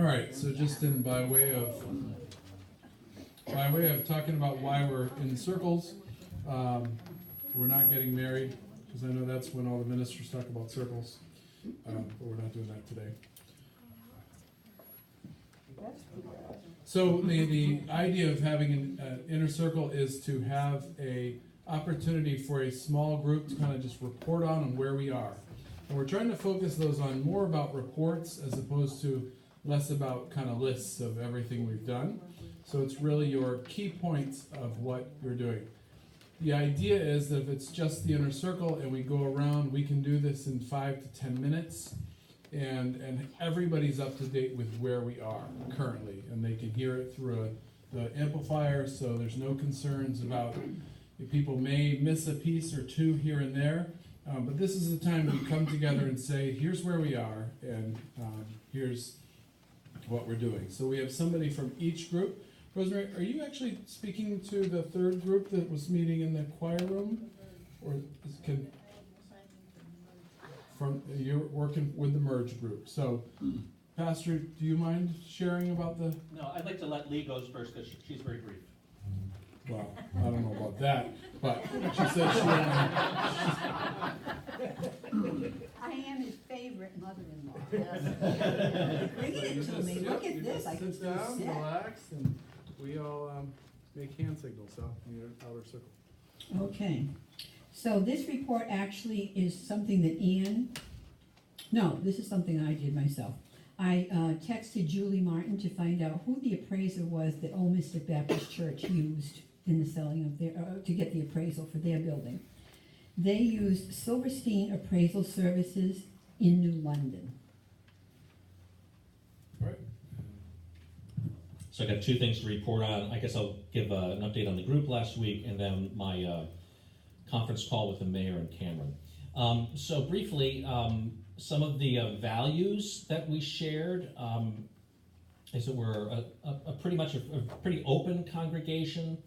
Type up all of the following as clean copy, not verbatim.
right, so just by way of talking about why we're in circles, we're not getting married, because I know that's when all the ministers talk about circles, but we're not doing that today. So the idea of having an inner circle is to have a opportunity for a small group to kind of just report on where we are. And we're trying to focus those on more about reports as opposed to less about kind of lists of everything we've done. So it's really your key points of what you're doing. The idea is that if it's just the inner circle and we go around, we can do this in 5 to 10 minutes. And everybody's up to date with where we are currently, and they can hear it through the amplifier, so there's no concerns about if people may miss a piece or two here and there, but this is the time we come together and say, here's where we are, and here's what we're doing. So we have somebody from each group. Rosemary, are you actually speaking to the third group that was meeting in the choir room, or you're working with the merge group? So, Pastor, do you mind sharing about the? No, I'd like to let Lee go first because she's very brief. Well, I don't know about that, but she said she. I am his favorite mother-in-law. Read it to me. Look at this. I can Sit down, sit. relax, and we all make hand signals in your outer circle. Okay. So this report actually is something that this is something I did myself. I texted Julie Martin to find out who the appraiser was that Old Mystic Baptist Church used in the selling of their, to get the appraisal for their building. They used Silverstein Appraisal Services in New London. Right. So I got two things to report on. I guess I'll give an update on the group last week and then my conference call with the mayor and Cameron. So briefly, some of the values that we shared is that we're a pretty open congregation.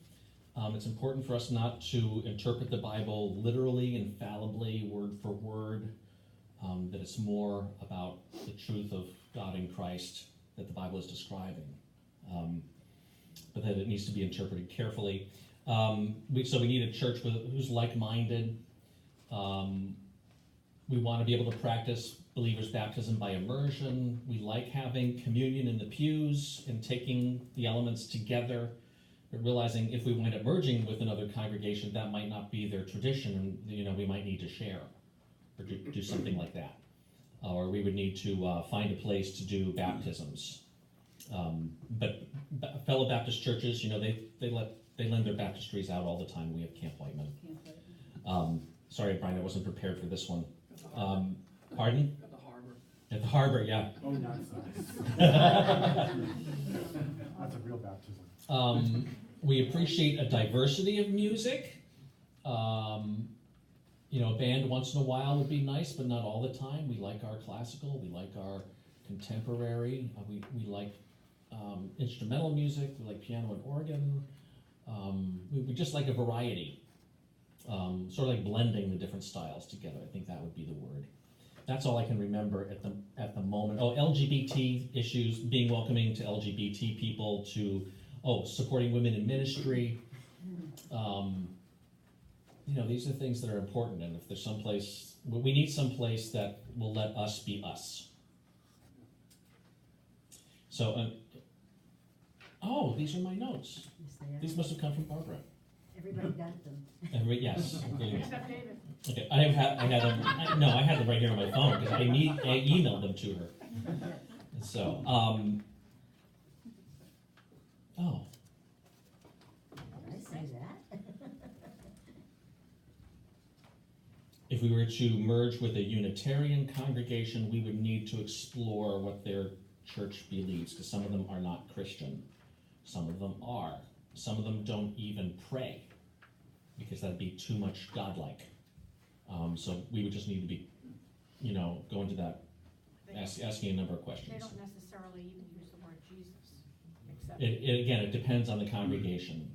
It's important for us not to interpret the Bible literally, infallibly, word for word, that it's more about the truth of God in Christ that the Bible is describing, but that it needs to be interpreted carefully. So we need a church who's like-minded. We want to be able to practice believers' baptism by immersion. We like having communion in the pews and taking the elements together, but realizing if we wind up merging with another congregation, that might not be their tradition, and we might need to share or do something like that. Or we would need to find a place to do baptisms. But fellow Baptist churches, they lend their baptistries out all the time. We have Camp Whiteman. Sorry, Brian, I wasn't prepared for this one. Pardon? At the harbor. At the harbor, yeah. Oh, that's nice. That's a real baptism. We appreciate a diversity of music. A band once in a while would be nice, but not all the time. We like our classical. We like our contemporary. We like instrumental music. We like piano and organ. We just like a variety. Sort of like blending the different styles together. I think that would be the word. That's all I can remember at the moment. Oh, LGBT issues, being welcoming to LGBT people, supporting women in ministry. These are things that are important, and if there's someplace, we need someplace that will let us be us. So, these are my notes. Yes, they are. These must have come from Barbara. Everybody got them. Yes. Okay, I had them right here on my phone because I emailed them to her. So, Did I say that? if we were to merge with a Unitarian congregation, we would need to explore what their church believes, because some of them are not Christian. Some of them are. Some of them don't even pray, because that'd be too much godlike. So we would just need to be, go into that, asking a number of questions. They don't necessarily even use the word Jesus, except It depends on the congregation.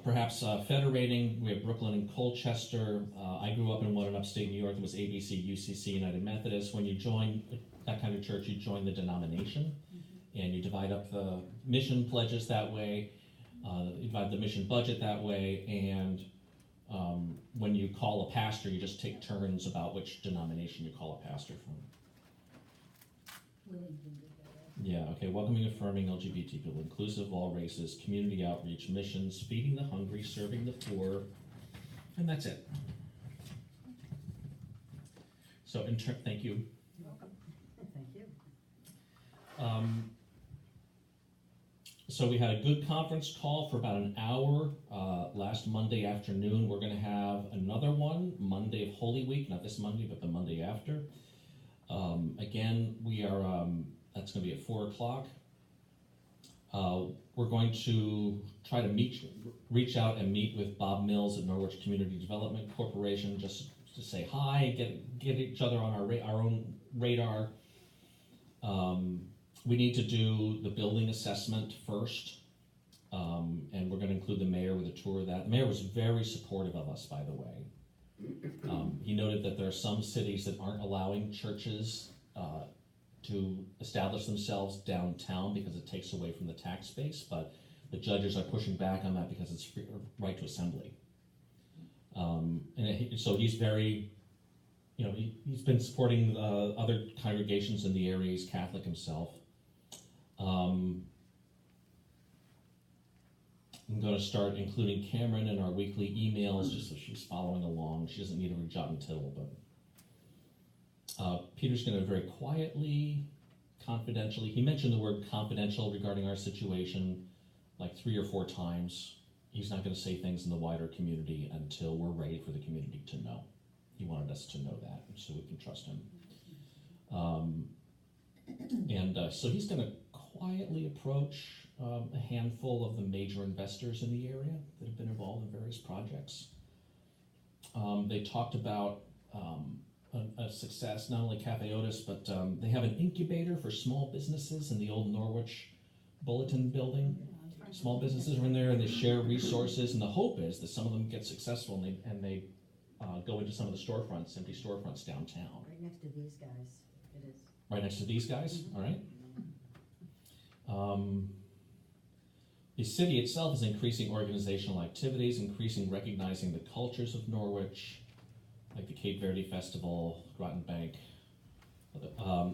perhaps federating, we have Brooklyn and Colchester. I grew up in one in upstate New York. It was ABC, UCC, United Methodist. When you join that kind of church, you join the denomination, and you divide up the mission pledges that way, you divide the mission budget that way, and when you call a pastor, you just take turns about which denomination you call a pastor from. Yeah, okay, welcoming, affirming LGBT people, inclusive of all races, community outreach, missions, feeding the hungry, serving the poor, and that's it. So, thank you. Thank you. So we had a good conference call for about an hour last Monday afternoon. We're going to have another one Monday of Holy Week, not this Monday, but the Monday after. Again, we are. That's going to be at 4 o'clock. We're going to try to reach out and meet with Bob Mills at Norwich Community Development Corporation, just to say hi, get each other on our own radar. We need to do the building assessment first, and we're going to include the mayor with a tour of that. The mayor was very supportive of us, by the way. He noted that there are some cities that aren't allowing churches to establish themselves downtown because it takes away from the tax base, but the judges are pushing back on that because it's right to assembly. So he's very, he's been supporting other congregations in the area. He's Catholic himself. I'm going to start including Cameron in our weekly emails just so she's following along. She doesn't need every jot and tittle, but Peter's going to very quietly, confidentially, he mentioned the word confidential regarding our situation like 3 or 4 times. He's not going to say things in the wider community until we're ready for the community to know. He wanted us to know that so we can trust him. So he's going to quietly approach a handful of the major investors in the area that have been involved in various projects. They talked about a success, not only Cafe Otis, but they have an incubator for small businesses in the old Norwich Bulletin building. Small businesses are in there and they share resources, and the hope is that some of them get successful and they go into some of the storefronts, empty storefronts downtown. Right next to these guys, it is. Right next to these guys, all right? The city itself is increasing organizational activities, increasing recognizing the cultures of Norwich, like the Cape Verde Festival, Groton Bank,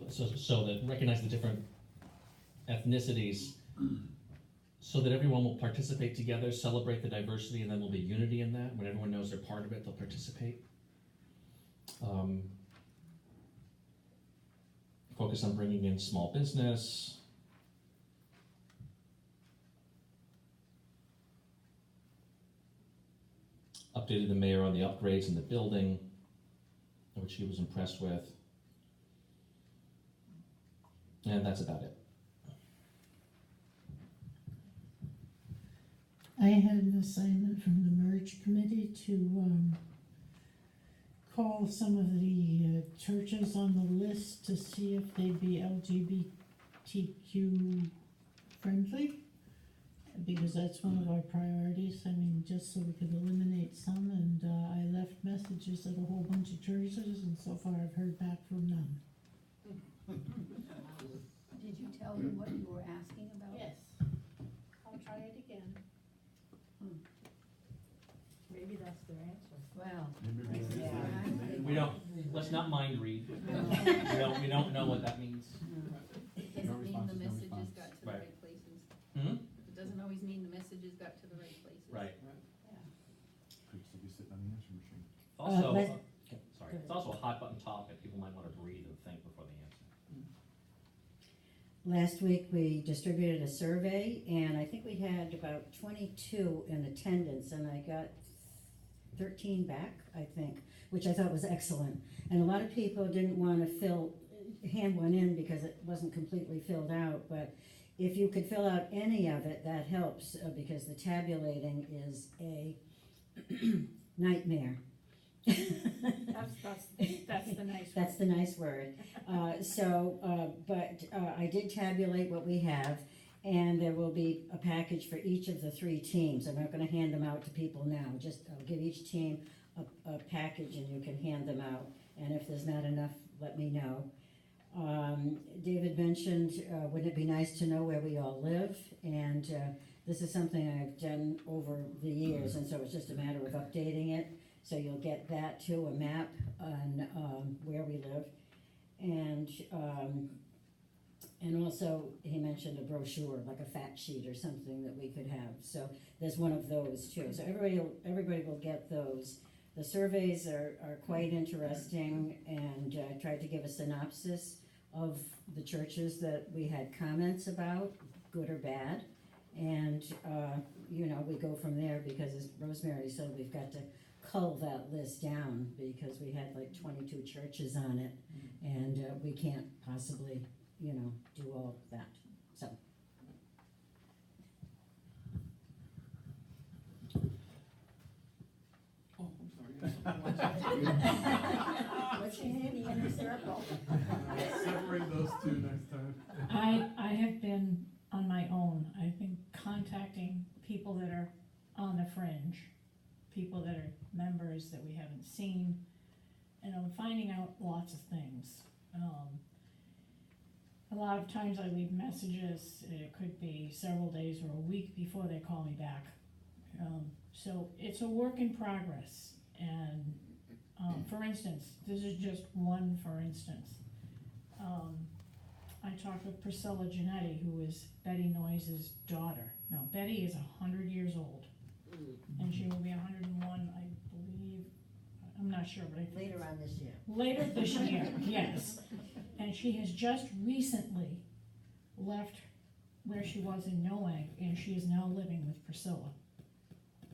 so that recognize the different ethnicities, so that everyone will participate together, celebrate the diversity, and then there'll be unity in that. When everyone knows they're part of it, they'll participate. Focus on bringing in small business. Updated the mayor on the upgrades in the building, which he was impressed with. And that's about it. I had an assignment from the merge committee to call some of the churches on the list to see if they'd be LGBTQ friendly, because that's one of our priorities. I mean, just so we could eliminate some, and I left messages at a whole bunch of churches, and so far I've heard back from none. Did you tell them what you were asking about? Yes. I'll try it again. Maybe that's their answer. Well, We don't, let's not mind read. We don't know what that means. It doesn't mean the responses, no messages response. got to the Right. right places. Hmm? It doesn't always mean the messages got to the right places. Right. Could still be sitting on the answer machine. Also, let's- sorry, it's also a hot button topic. People might want to breathe and think before they answer. Last week, we distributed a survey, and I think we had about 22 in attendance, and I got 13 back, I think, which I thought was excellent. And a lot of people didn't want to hand one in because it wasn't completely filled out, but if you could fill out any of it, that helps, because the tabulating is a nightmare. That's the nice one. That's the nice word. But I did tabulate what we have, And there will be a package for each of the 3 teams. I'm not gonna hand them out to people now, just, I'll give each team a package and you can hand them out. And if there's not enough, let me know. David mentioned, wouldn't it be nice to know where we all live? And this is something I've done over the years, and so it's just a matter of updating it. So you'll get that too, a map on where we live. And also, he mentioned a brochure, like a fact sheet or something that we could have. So there's one of those too. So everybody will get those. The surveys are quite interesting, and I tried to give a synopsis of the churches that we had comments about, good or bad. And, we go from there, because as Rosemary said, we've got to cull that list down, because we had like 22 churches on it, and we can't possibly, do all of that, so. Oh, I'm sorry. What's your name, the inner circle? Separate those two next time. I have been on my own. I've been contacting people that are on the fringe, people that are members that we haven't seen, and I'm finding out lots of things. A lot of times I leave messages, it could be several days or a week before they call me back. So it's a work in progress, and for instance, this is just one for instance. I talked with Priscilla Giannetti, who is Betty Noyes' daughter. No, Betty is 100 years old, and she will be 101, I believe. I'm not sure, but I think Later on this year. later this year, yes. And she has just recently left where she was in Noag, and she is now living with Priscilla.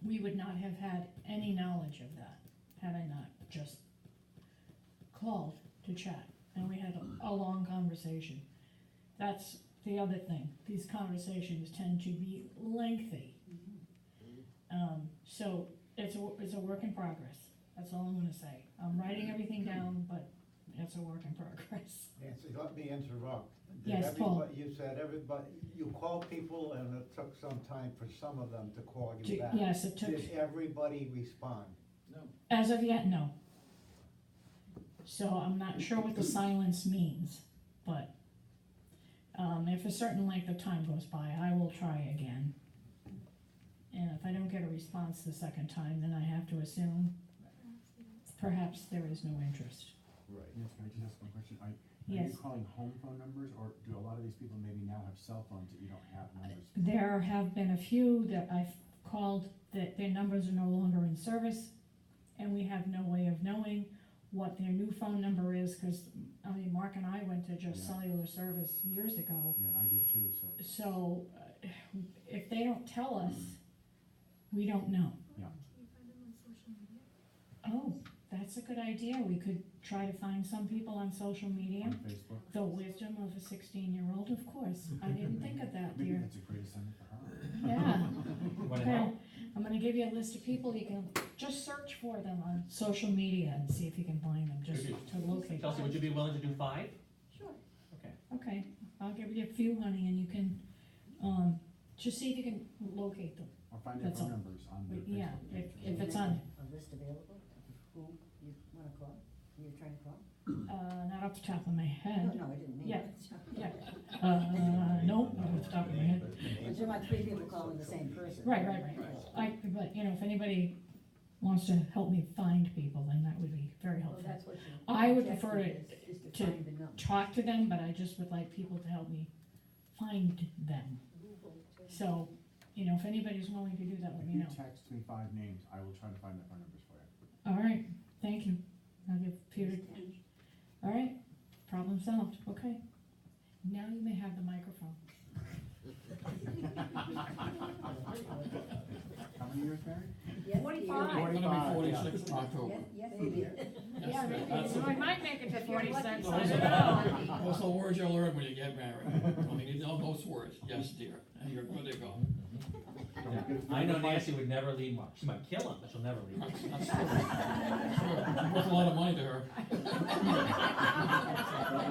We would not have had any knowledge of that had I not just called to chat, and we had a long conversation. That's the other thing. These conversations tend to be lengthy. So it's a work in progress. That's all I'm gonna say. I'm writing everything down, but it's a work in progress. Nancy, let me interrupt. Yes, Paul. You said everybody, you called people and it took some time for some of them to call you back. Yes, it took, Did everybody respond? as of yet, no. So I'm not sure what the silence means, but if a certain length of time goes by, I will try again. And if I don't get a response the second time, then I have to assume perhaps there is no interest. Right. Yes, can I just ask one question? Are Yes. you calling home phone numbers, or do a lot of these people maybe now have cell phones that you don't have numbers? There have been a few that I've called that their numbers are no longer in service, and we have no way of knowing what their new phone number is, because, Mark and I went to just Yeah. cellular service years ago. Yeah, and I did too, so. So, if they don't tell us, we don't know. Yeah. Oh, that's a good idea. We could try to find some people on social media. On Facebook. The wisdom of a 16-year-old, of course. I didn't think of that, Maybe dear. that's a great assignment for her. Yeah. Wanna Okay, help? I'm gonna give you a list of people, you can just search for them on social media and see if you can find them, just to locate Chelsea, them. would you be willing to do 5? Sure. Okay. Okay, I'll give you a few, honey, and you can, just see if you can locate them. Or find their That's phone all. numbers on their Yeah, Facebook. if it's on, A list available of who you wanna call, who you're trying to call? not off the top of my No, head. no, I didn't mean Yeah. that. Nope, not off the top of my head. But you want 3 people calling the same person. Right. But, if anybody wants to help me find people, then that would be very Well, helpful. that's what you. I would prefer Is to find the number. talk to them, but I just would like people to help me find them. So, if anybody's willing to do that, let If me you know. text me 5 names, I will try to find their phone numbers for you. All right, thank you. I'll give Peter, all right, problem solved, okay. Now you may have the microphone. How many years married? Yes, 45. Peter. We're gonna be 46 in October. Yes, Peter. Yeah, That's I might make it to 46, I Those don't know. are the words you learn when you get married. You know those words, yes, dear, and you're good to go. Yeah, I know Nancy would never leave Mark. She might kill him, but she'll never leave Mark. That's true. Sure, worth a lot of money to her.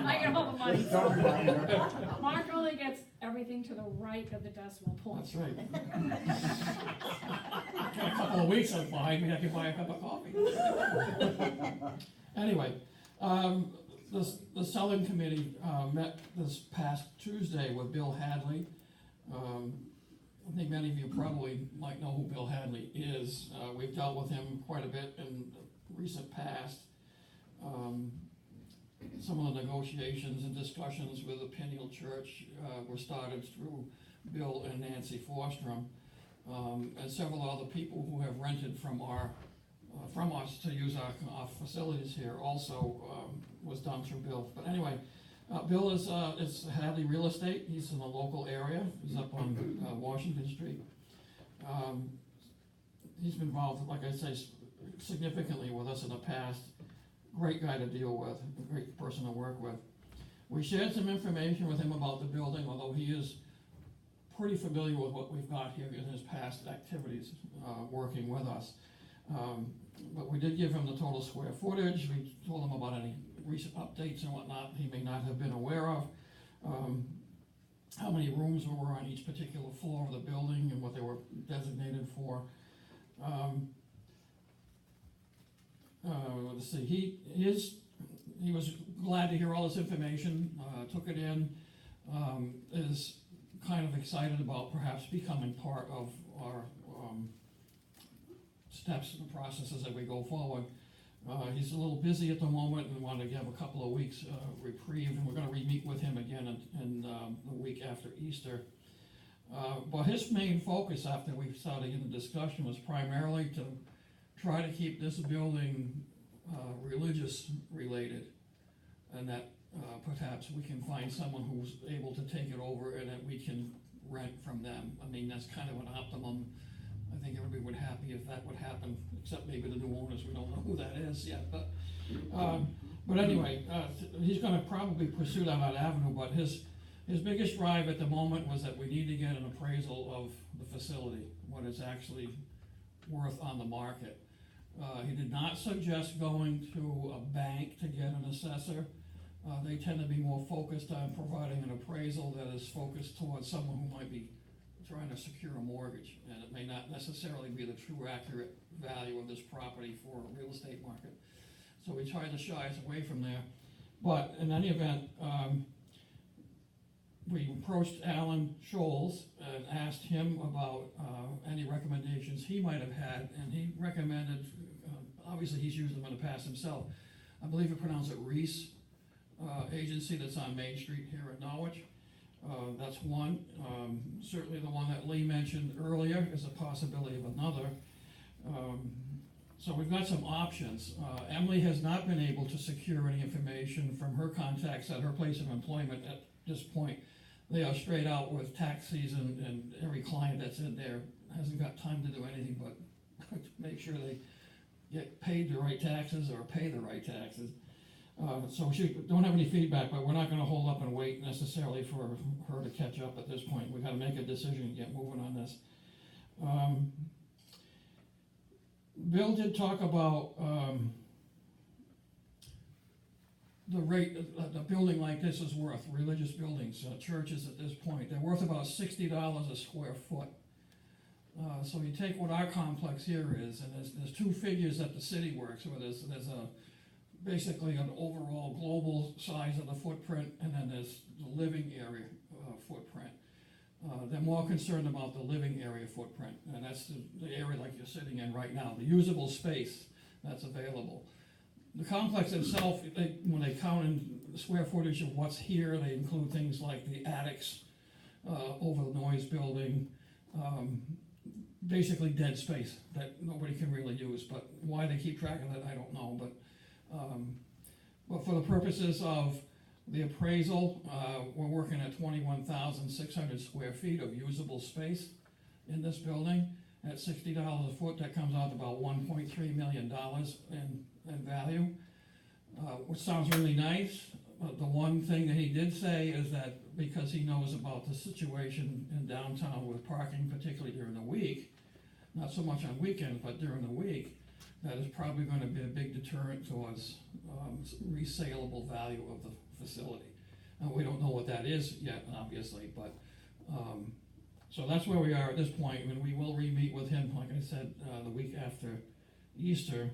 I get all the money. Don't remind her. Mark only gets everything to the right of the decimal point. That's right. Got a couple of weeks up behind me, I can buy a cup of coffee. Anyway, the selling committee, met this past Tuesday with Bill Hadley. I think many of you probably might know who Bill Hadley is. We've dealt with him quite a bit in the recent past. Some of the negotiations and discussions with the Peniel Church were started through Bill and Nancy Forstrom, and several other people who have rented from us to use our facilities here also was done through Bill. But anyway, Bill is Hadley Real Estate. He's in the local area. He's up on Washington Street. He's been involved, like I say, significantly with us in the past. Great guy to deal with, a great person to work with. We shared some information with him about the building, although he is pretty familiar with what we've got here in his past activities working with us. But we did give him the total square footage. We told him about any recent updates and whatnot he may not have been aware of. How many rooms were on each particular floor of the building and what they were designated for. Let's see, he was glad to hear all this information, took it in, is kind of excited about perhaps becoming part of our steps and processes as we go forward. He's a little busy at the moment and wanted to have a couple of weeks reprieve, and we're gonna re-meet with him again in the week after Easter. But his main focus after we started in the discussion was primarily to try to keep this building religious related, and that perhaps we can find someone who's able to take it over and that we can rent from them. I mean, that's kind of an optimum. I think everybody would be happy if that would happen, except maybe the new owners. We don't know who that is yet, but anyway, he's gonna probably pursue down that avenue, but his biggest drive at the moment was that we need to get an appraisal of the facility, what it's actually worth on the market. He did not suggest going to a bank to get an assessor. They tend to be more focused on providing an appraisal that is focused towards someone who might be trying to secure a mortgage, and it may not necessarily be the true accurate value of this property for a real estate market. So we tried to shy us away from there. But in any event, we approached Alan Scholes and asked him about any recommendations he might have had, and he recommended, obviously he's used them in the past himself, I believe he pronounced it Reese Agency that's on Main Street here in Norwich. That's one. Certainly the one that Lee mentioned earlier is a possibility of another. So we've got some options. Emily has not been able to secure any information from her contacts at her place of employment at this point. They are straight out with tax season, and every client that's in there hasn't got time to do anything but make sure they get paid the right taxes or pay the right taxes. So she don't have any feedback, but we're not gonna hold up and wait necessarily for her to catch up at this point. We've gotta make a decision and get moving on this. Bill did talk about the rate a building like this is worth, religious buildings, churches at this point. They're worth about $60 a square foot. So you take what our complex here is, and there's two figures that the city works with. There's a basically an overall global size of the footprint, and then there's the living area footprint. They're more concerned about the living area footprint, and that's the area like you're sitting in right now, the usable space that's available. The complex itself, when they count in the square footage of what's here, they include things like the attics over the noise building, basically dead space that nobody can really use, but why they keep track of that, I don't know. But for the purposes of the appraisal, we're working at 21,600 square feet of usable space in this building. At $60 a foot, that comes out to about $1.3 million in value, which sounds really nice, the one thing that he did say is that because he knows about the situation in downtown with parking, particularly during the week, not so much on weekends, but during the week, that is probably gonna be a big deterrent towards, resaleable value of the facility. And we don't know what that is yet, obviously, but, so that's where we are at this point, and we will re-meet with him, like I said, the week after Easter.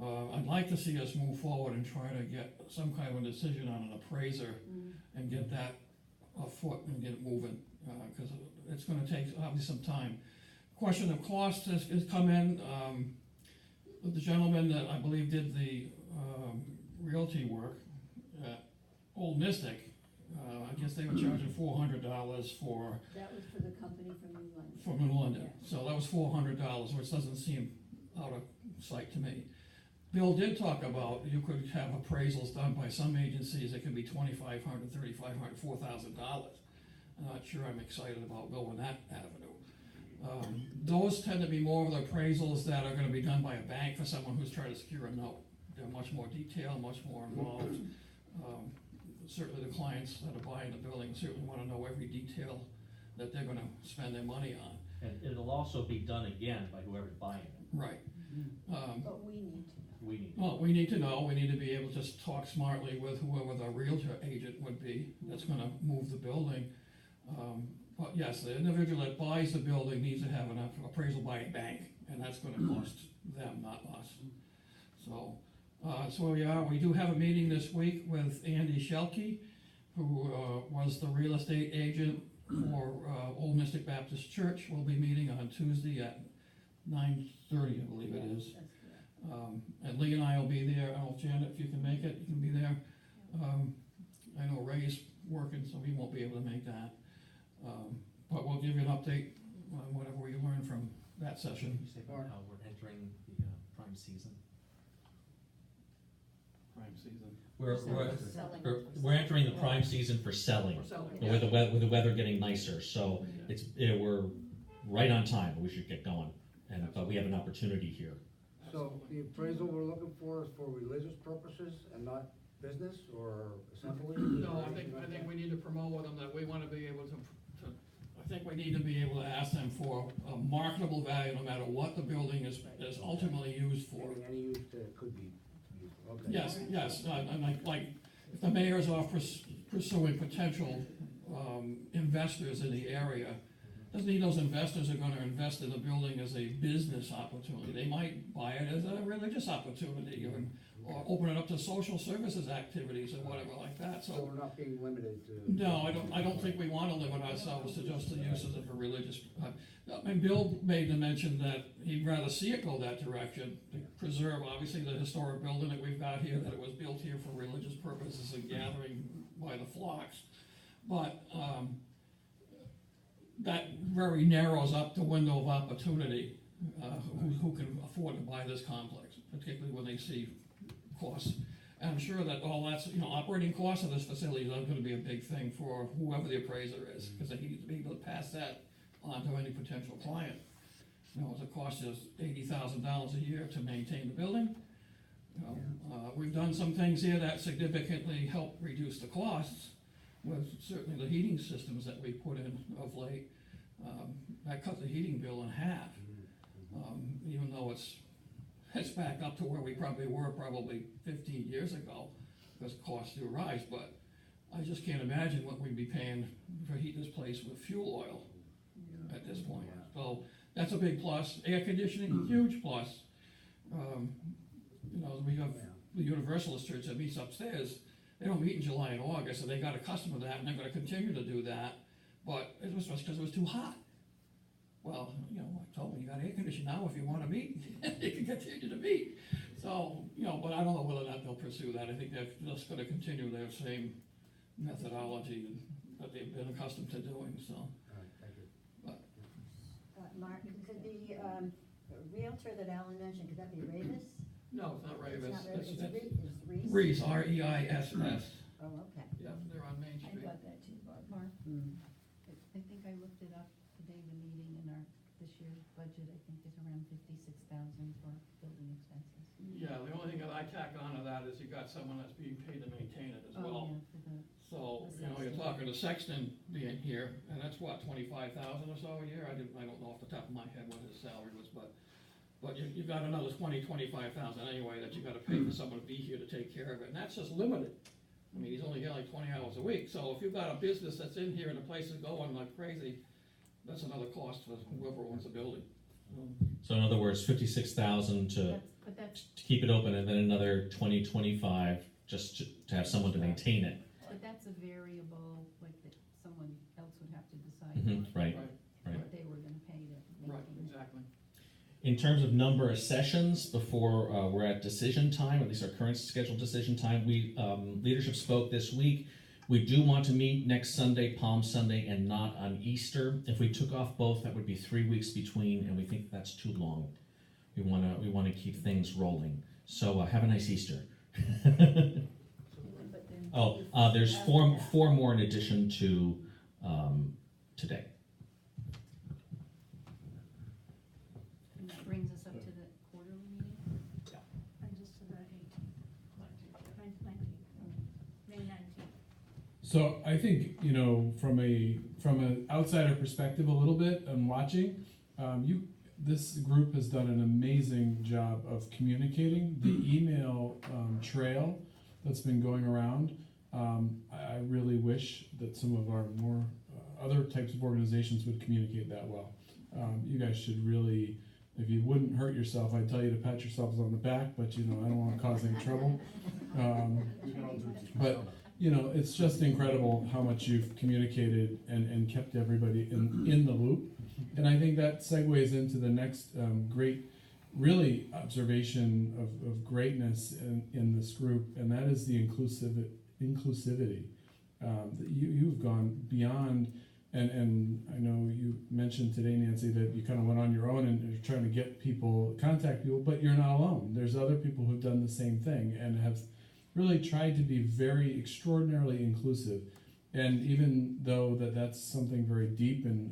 I'd like to see us move forward and try to get some kind of a decision on an appraiser and get that afoot and get it moving, cause it's gonna take obviously some time. Question of cost has come in, the gentleman that I believe did the, realty work at Old Mystic, I guess they were charging $400 for, That was for the company from New London. from New London, so that was $400, which doesn't seem out of sight to me. Bill did talk about, you could have appraisals done by some agencies, it could be $2,500, $3,500, $4,000. I'm not sure I'm excited about going that avenue. Those tend to be more of the appraisals that are gonna be done by a bank for someone who's trying to secure a note. They're much more detailed, much more involved. Certainly the clients that are buying the building certainly wanna know every detail that they're gonna spend their money on. And it'll also be done again by whoever's buying it. Right. But we need to know. We need. Well, we need to know, we need to be able to just talk smartly with whoever the realtor agent would be that's gonna move the building. But yes, the individual that buys the building needs to have an appraisal by a bank, and that's gonna cost them, not us. So, so we are, we do have a meeting this week with Andy Shelkey, who, was the real estate agent for, Old Mystic Baptist Church. We'll be meeting on Tuesday at 9:30, I believe it is. And Lee and I will be there. I don't know, Janet, if you can make it, you can be there. I know Ray's working, so he won't be able to make that. But we'll give you an update on whatever we learn from that session. You say about how we're entering the prime season? Prime season. We're entering the prime season for selling, with the weather getting nicer, so we're right on time, we should get going, and, but we have an opportunity here. So the appraisal we're looking for is for religious purposes and not business or assembly? No, I think we need to promote with them that we wanna be able to, I think we need to be able to ask them for a marketable value, no matter what the building is ultimately used for. Any use that it could be used for, okay. Yes, and like, if the mayor's off pursuing potential, investors in the area, doesn't mean those investors are gonna invest in the building as a business opportunity. They might buy it as a religious opportunity, or open it up to social services activities or whatever like that, So so. we're not being limited to. No, I don't think we wanna limit ourselves to just the uses of a religious, and Bill made the mention that he'd rather see it go that direction, to preserve, obviously, the historic building that we've got here, that it was built here for religious purposes and gathering by the flocks. But, that very narrows up the window of opportunity, who can afford to buy this complex, particularly when they see costs. And I'm sure that all that's, operating costs of this facility is not gonna be a big thing for whoever the appraiser is, because they need to be able to pass that on to any potential client. It's a cost of $80,000 a year to maintain the building. We've done some things here that significantly help reduce the costs, with certainly the heating systems that we put in of late. That cut the heating bill in half, even though it's back up to where we probably were 15 years ago, because costs do rise, but I just can't imagine what we'd be paying for heating this place with fuel oil at this point. So that's a big plus. Air conditioning, huge plus. We have the Universalist Church that meets upstairs. They don't meet in July and August, so they got accustomed to that, and they're gonna continue to do that, but it was just because it was too hot. Well, I told them, you got air conditioning now, if you wanna meet, you can continue to meet. So, but I don't know whether or not they'll pursue that. I think they're just gonna continue their same methodology that they've been accustomed to doing, so. All right, thank you. Mark, could the realtor that Alan mentioned, could that be Ravis? No, it's not Ravis. It's not Ravis, it's Reese? Reese, R-E-I-S-S. Oh, okay. Yeah, they're on Main I Street. got that too, Barb. Hmm. I think I looked it up the day of the meeting in our, this year's budget budget, I think, is around 56,000 for building expenses. Yeah, the only thing that I tack on to that is you got someone that's being paid to maintain it as Oh, well. yeah, for the, So, you know, you're talking to sexton being here, and that's what, 25,000 or so a year? I don't know off the top of my head what his salary was, but you've got another 25,000 anyway that you gotta pay for someone to be here to take care of it, and that's just limited. I mean, he's only here like 20 hours a week, so if you've got a business that's in here and the place is going like crazy, that's another cost for whoever owns the building. So in other words, 56,000 to but that's, keep it open, and then another 25 just to have someone to maintain it. but that's a variable, like, that someone else would have to decide Mhm, right. what they were gonna pay to Right, maintain. exactly. In terms of number of sessions before we're at decision time, at least our current scheduled decision time, we leadership spoke this week. We do want to meet next Sunday, Palm Sunday, and not on Easter. If we took off both, that would be 3 weeks between, and we think that's too long. We want to keep things rolling. So have a nice Easter. But then There's four more in addition to today. and that brings us up to the quarterly meeting. And just to the 19th, May 19th. So I think, you know, from an outsider perspective a little bit and watching, this group has done an amazing job of communicating. The email trail that's been going around, I really wish that some of our more other types of organizations would communicate that well. You guys should really, if you wouldn't hurt yourself, I'd tell you to pat yourselves on the back, but you know, I don't want to cause any trouble. But you know, it's just incredible how much you've communicated and kept everybody in the loop. And I think that segues into the next great, really, observation of greatness in this group, and that is the inclusivity. You've gone beyond, and I know you mentioned today, Nancy, that you kind of went on your own and you're trying to get people, contact people, but you're not alone. There's other people who've done the same thing and have really tried to be very extraordinarily inclusive. And even though that's something very deep in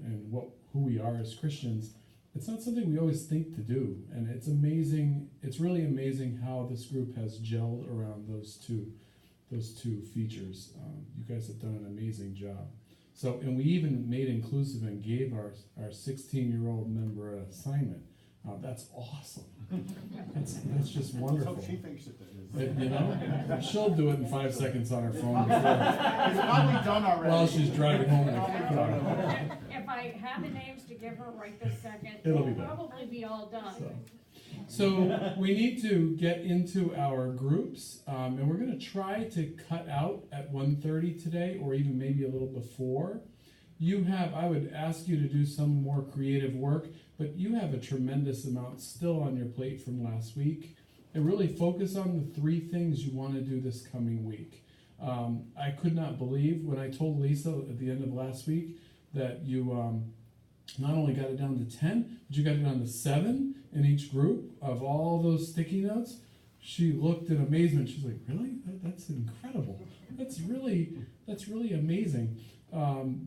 who we are as Christians, it's not something we always think to do. And it's amazing, it's really amazing how this group has gelled around those two features. You guys have done an amazing job. So, and we even made inclusive and gave our 16-year-old member an assignment. That's awesome. That's just wonderful. So she thinks it is. You know, she'll do it in 5 seconds on her phone It's probably done already. while she's driving home. If I had the names to give her right this second, It'll be it'll done. probably be all done. So we need to get into our groups, and we're going to try to cut out at 1:30 today, or even maybe a little before. I would ask you to do some more creative work, but you have a tremendous amount still on your plate from last week, and really focus on the 3 things you want to do this coming week. I could not believe when I told Lisa at the end of last week that you not only got it down to 10, but you got it down to 7 in each group of all those sticky notes. She looked in amazement. She's like, "Really? That's incredible. That's really amazing."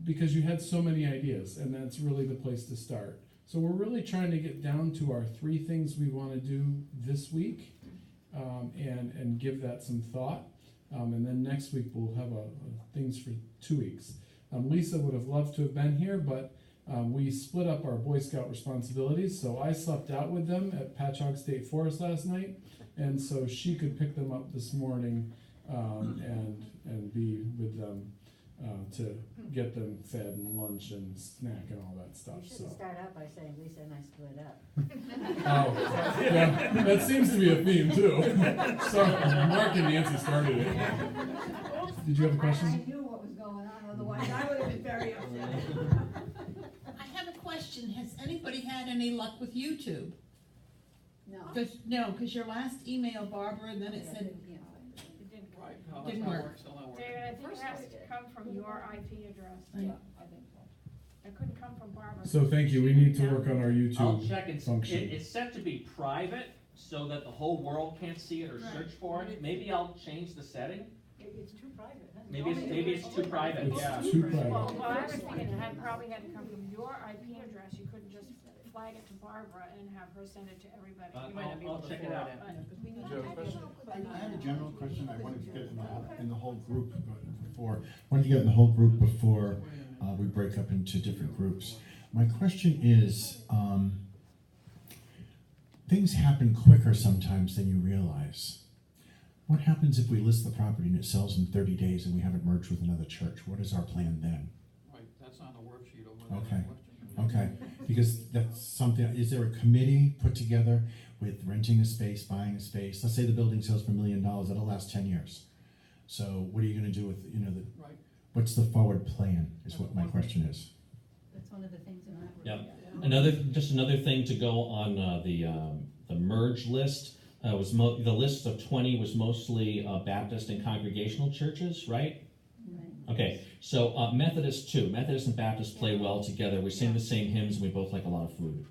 Because you had so many ideas, and that's really the place to start. So we're really trying to get down to our 3 things we want to do this week, and give that some thought. And then next week we'll have things for 2 weeks. Lisa would have loved to have been here, but we split up our Boy Scout responsibilities. So I slept out with them at Patchogue State Forest last night, and so she could pick them up this morning and be with them. To get them fed and lunch and snack and all that You stuff. should So, start out by saying Lisa and I split up. yeah, that seems to be a theme too. So Mark and Nancy started it. Did you have a I question? knew what was going on, otherwise I would have been very upset. I have a question. Has anybody had any luck with YouTube? No. Because your last email, Barbara, and then it said, It didn't work. Right, no, that's Didn't not work. work, still not working. David, I think it has to come from your IP address. Right. I think so. It couldn't come from Barbara. So thank you. We need to work on our I'll YouTube check, it's function. set to be private, so that the whole world can't see it or search for it. Maybe I'll change the setting, It's too private, huh? maybe it's too private, It's yeah. too private. Well, I was thinking it probably had to come from your IP address, you couldn't just flag it to Barbara and have her send it to everybody. I'll check it out. Do you have a question? I had a general question I wanted to get in the whole group before we break up into different groups. My question is, things happen quicker sometimes than you realize. What happens if we list the property and it sells in 30 days and we haven't merged with another church? What is our plan then? Right, that's on the worksheet over there. Okay. Okay, because that's something, is there a committee put together with renting a space, buying a space? Let's say the building sells for $1 million, that'll last 10 years. So what are you gonna do with, Right. what's the forward plan, is what my question is. That's one of the things in that. Yep. Another thing to go on the merge list was the list of 20 was mostly Baptist and congregational churches, right? Okay, so Methodists too. Methodists and Baptists play well together. We sing the same hymns, and we both like a lot of food.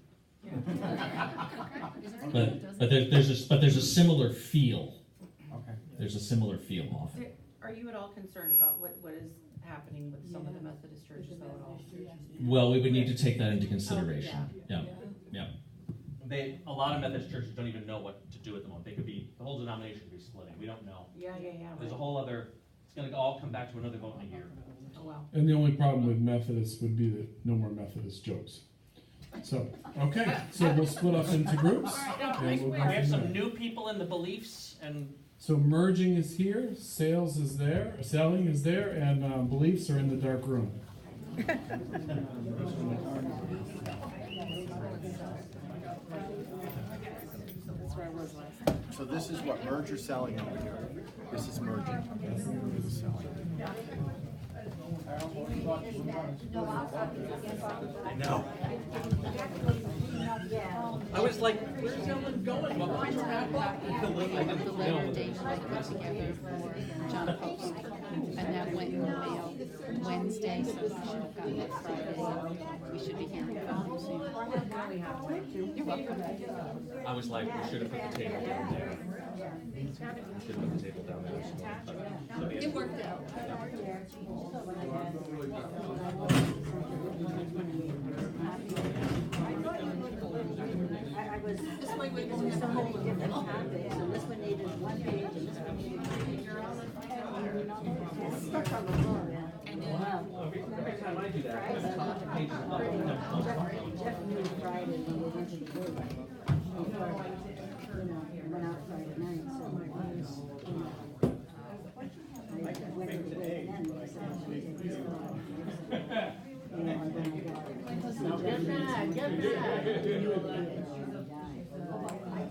But there's a similar feel. Okay. There's a similar feel often. Are you at all concerned about what is happening with some of the Methodist churches though at all? Well, we would need to take that into consideration. Yeah. A lot of Methodist churches don't even know what to do at the moment. The whole denomination could be splitting. We don't know. Yeah. There's a whole other, it's gonna all come back to another vote in a year. Oh, wow. And the only problem with Methodists would be that no more Methodist jokes. So, okay, so we'll split up into groups. And we'll We go have from some there. new people in the beliefs and So merging is here, sales is there, selling is there, and beliefs are in the dark room. So this is what merger selling over here. This is merging. This is selling. I know. I was like, where's Ellen going? What was her The letter Dave put together for John Post, and that went in the mail Wednesday, so we should have gotten it Friday. We should be hearing from him soon. You're welcome. I was like, we should have put the table down there. Should have put the table down there. It worked out. I was, this way we can do so many different topics, and this one needed one page, and this one needed two pages. It's stuck on the floor, yeah. Every time I do that, I have to talk to pages of Jeff knew Friday when we went to the building. Went out Friday night, so I was, I went to the building then, because I was taking his phone. And then I got.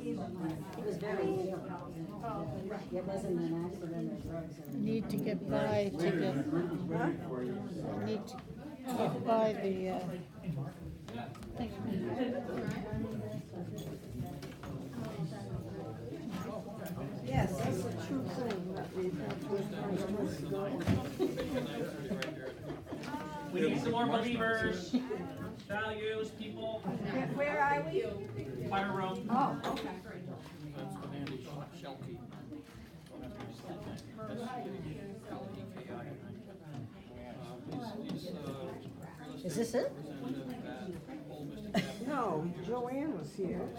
He was very ill. It wasn't an accident or drugs or anything. Need to get by to get, I need to get by the, thing. Yes, that's a true thing that we've had with We need some more believers, values, people. Where are we? Fire room. Oh, okay. That's what Andy Shelkey. Is this it? No, Joanne was here.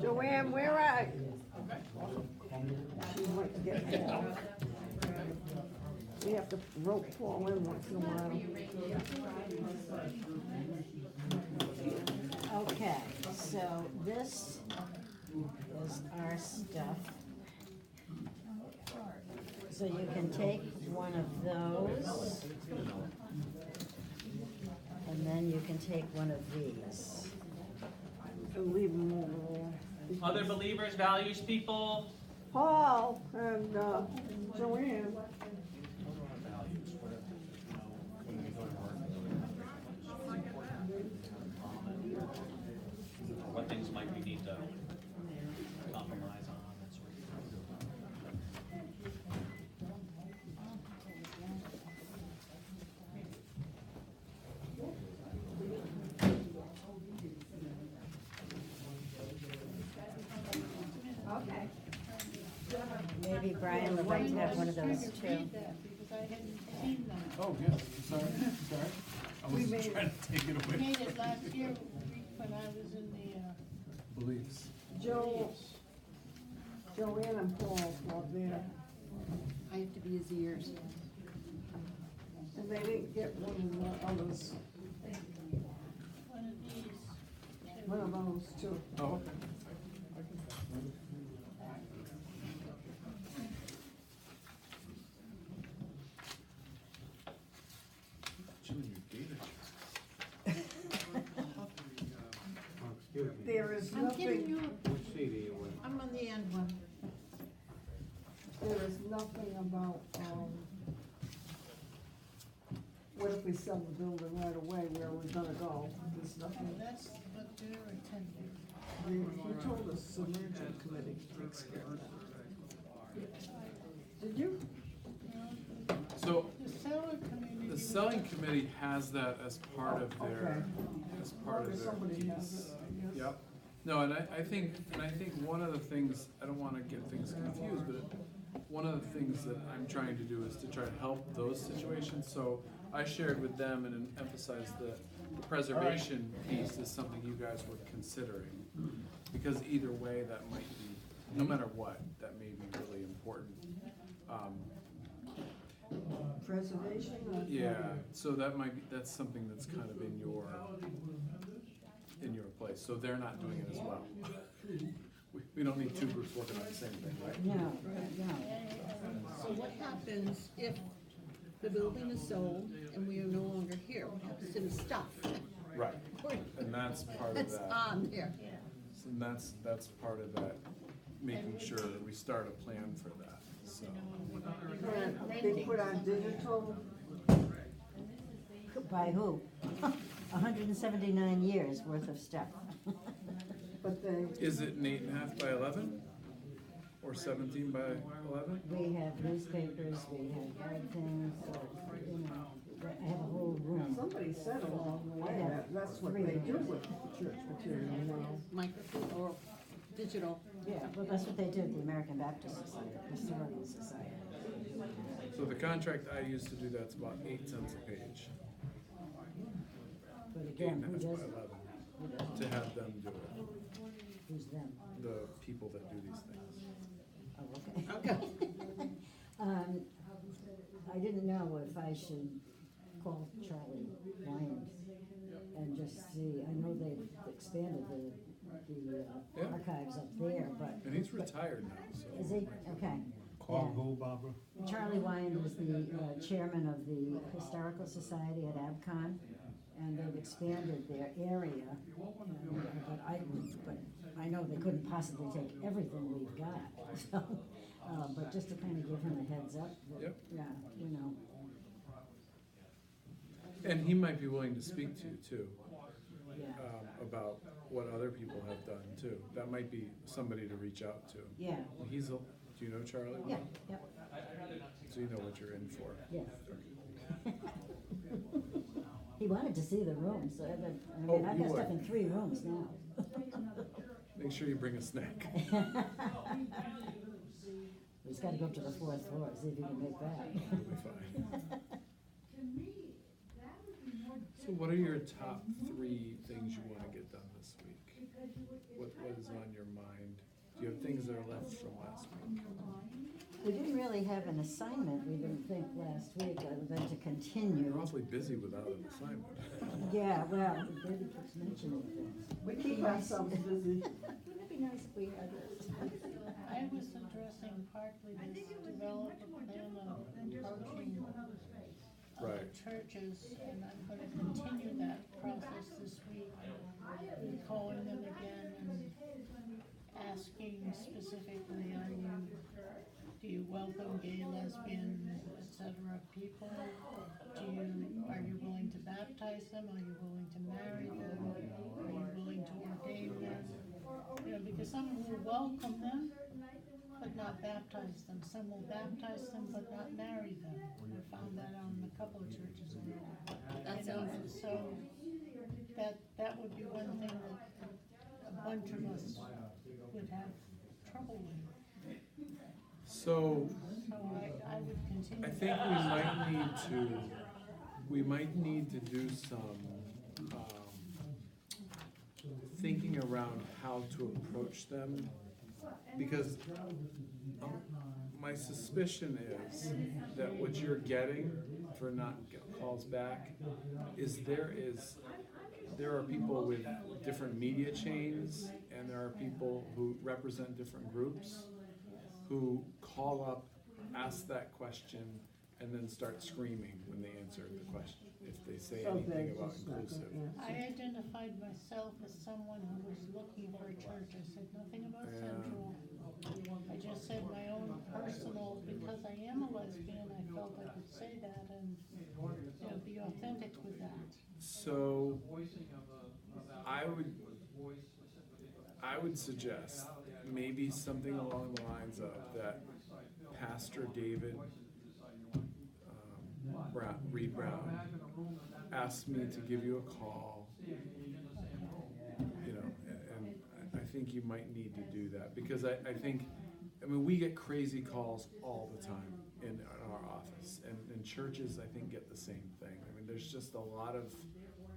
Joanne, where are you? She went to get Paul. We have to rope Paul in once in a while. Okay, so this is our stuff. So you can take one of those, and then you can take one of these. And leave them over there. Other believers, values, people. Paul and Joanne. What things might we need to compromise on, that sort of thing. Okay. Maybe Brian would like to have one of those too. Oh, yes, sorry. We made trying to take it We away. made it last year when I was in the, Beliefs. Joanne and Paul were there, I have to be his ears. and they didn't get one of the others, one of these. one of those two. Oh, okay. Jimmy, you dated Excuse me, There is I'm giving nothing, you, which seat are you in? I'm on the end one. there is nothing about, what if we sell the building right away, where we're gonna go? There's nothing. That's what they're attending. He told us the merger committee takes care of that. Did you? So, The seller community. the selling committee has that as part of their, as part of their Somebody has piece. it, I guess. Yep. No, and I think one of the things, I don't wanna get things confused, but one of the things that I'm trying to do is to try to help those situations. So I shared with them and emphasized that the preservation piece is something you guys were considering. Because either way, that might be, no matter what, that may be really important. Preservation of. Yeah, so that might be, that's something that's kind of in your place, so they're not doing it as well. We don't need two groups working on the same thing, right? No, no. So what happens if the building is sold and we are no longer here? What happens to the stuff? Right, and that's part of That's that. on here. And that's part of that, making sure that we start a plan for that, so. They put on digital, By who? 179 years worth of stuff. but they, Is it 8.5 by 11? Or 17 by 11? We have newspapers, we have yard things, you know, I have a whole room. somebody said along the way that that's what they do with church material now. Microfilm or digital. Yeah, well, that's what they do at the American Baptist Society, Historical Society. So the contract I used to do that's about 8 cents a page. But 8.5 again, who by does it? 11, to have them do it, Who's them? the people that do these things. Oh, okay. I didn't know if I should call Charlie Wyand and just see, I know they've expanded the Yeah. archives up there, but. And he's retired now, so. Is he? Okay. Call Yeah. who, Barbara? Charlie Wyand is the chairman of the Historical Society at AbCon, and they've expanded their area. But I know they couldn't possibly take everything we've got, so, but just to kind of give him a heads up. that, Yep. Yeah, you know, And he might be willing to speak to you too, yeah, about what other people have done too. That might be somebody to reach out to. yeah, He's, do you know Charlie? yeah, yep, So you know what you're in for. yes. He wanted to see the rooms, so I Oh, mean, I've you got stuff would. in 3 rooms now. Make sure you bring a snack. He's gotta go up to the 4th floor, see if he can make that. You'll be fine. So what are your top 3 things you wanna get done this week? What is on your mind? Do you have things that are left from last week? We didn't really have an assignment, we didn't think last week, other than to You're continue. awfully busy without an assignment. Yeah, well, David keeps mentioning things. We keep ourselves busy. Wouldn't it be nice if we had this? I was addressing partly this develop a plan of approaching Right. churches, and I'm gonna continue that process this week. Calling them again and asking specifically, do you welcome gay, lesbian, et cetera, people? Are you willing to baptize them? Are you willing to marry them? Are you willing to ordain them? You know, because some will welcome them, but not baptize them. Some will baptize them, but not marry them. I found that on a couple of churches around. That You know, sounds- and so that would be one thing that a bunch of us would have trouble with. So So I would continue. I think we might need to we might need to do some, thinking around how to approach them, because my suspicion is that what you're getting for not calls back is there are people with different media chains, and there are people who represent different groups who call up, ask that question, and then start screaming when they answer the question, if they say anything about inclusive. I identified myself as someone who was looking for a church. I said nothing about Yeah. Central. I just said my own personal, because I am a lesbian, I felt I could say that and, you know, be authentic with that. So, I would suggest maybe something along the lines of that Pastor David Reed Brown asked me to give you a call, you know, and I think you might need to do that, because I mean, we get crazy calls all the time in our office, and churches, I think, get the same thing. I mean, there's just a lot of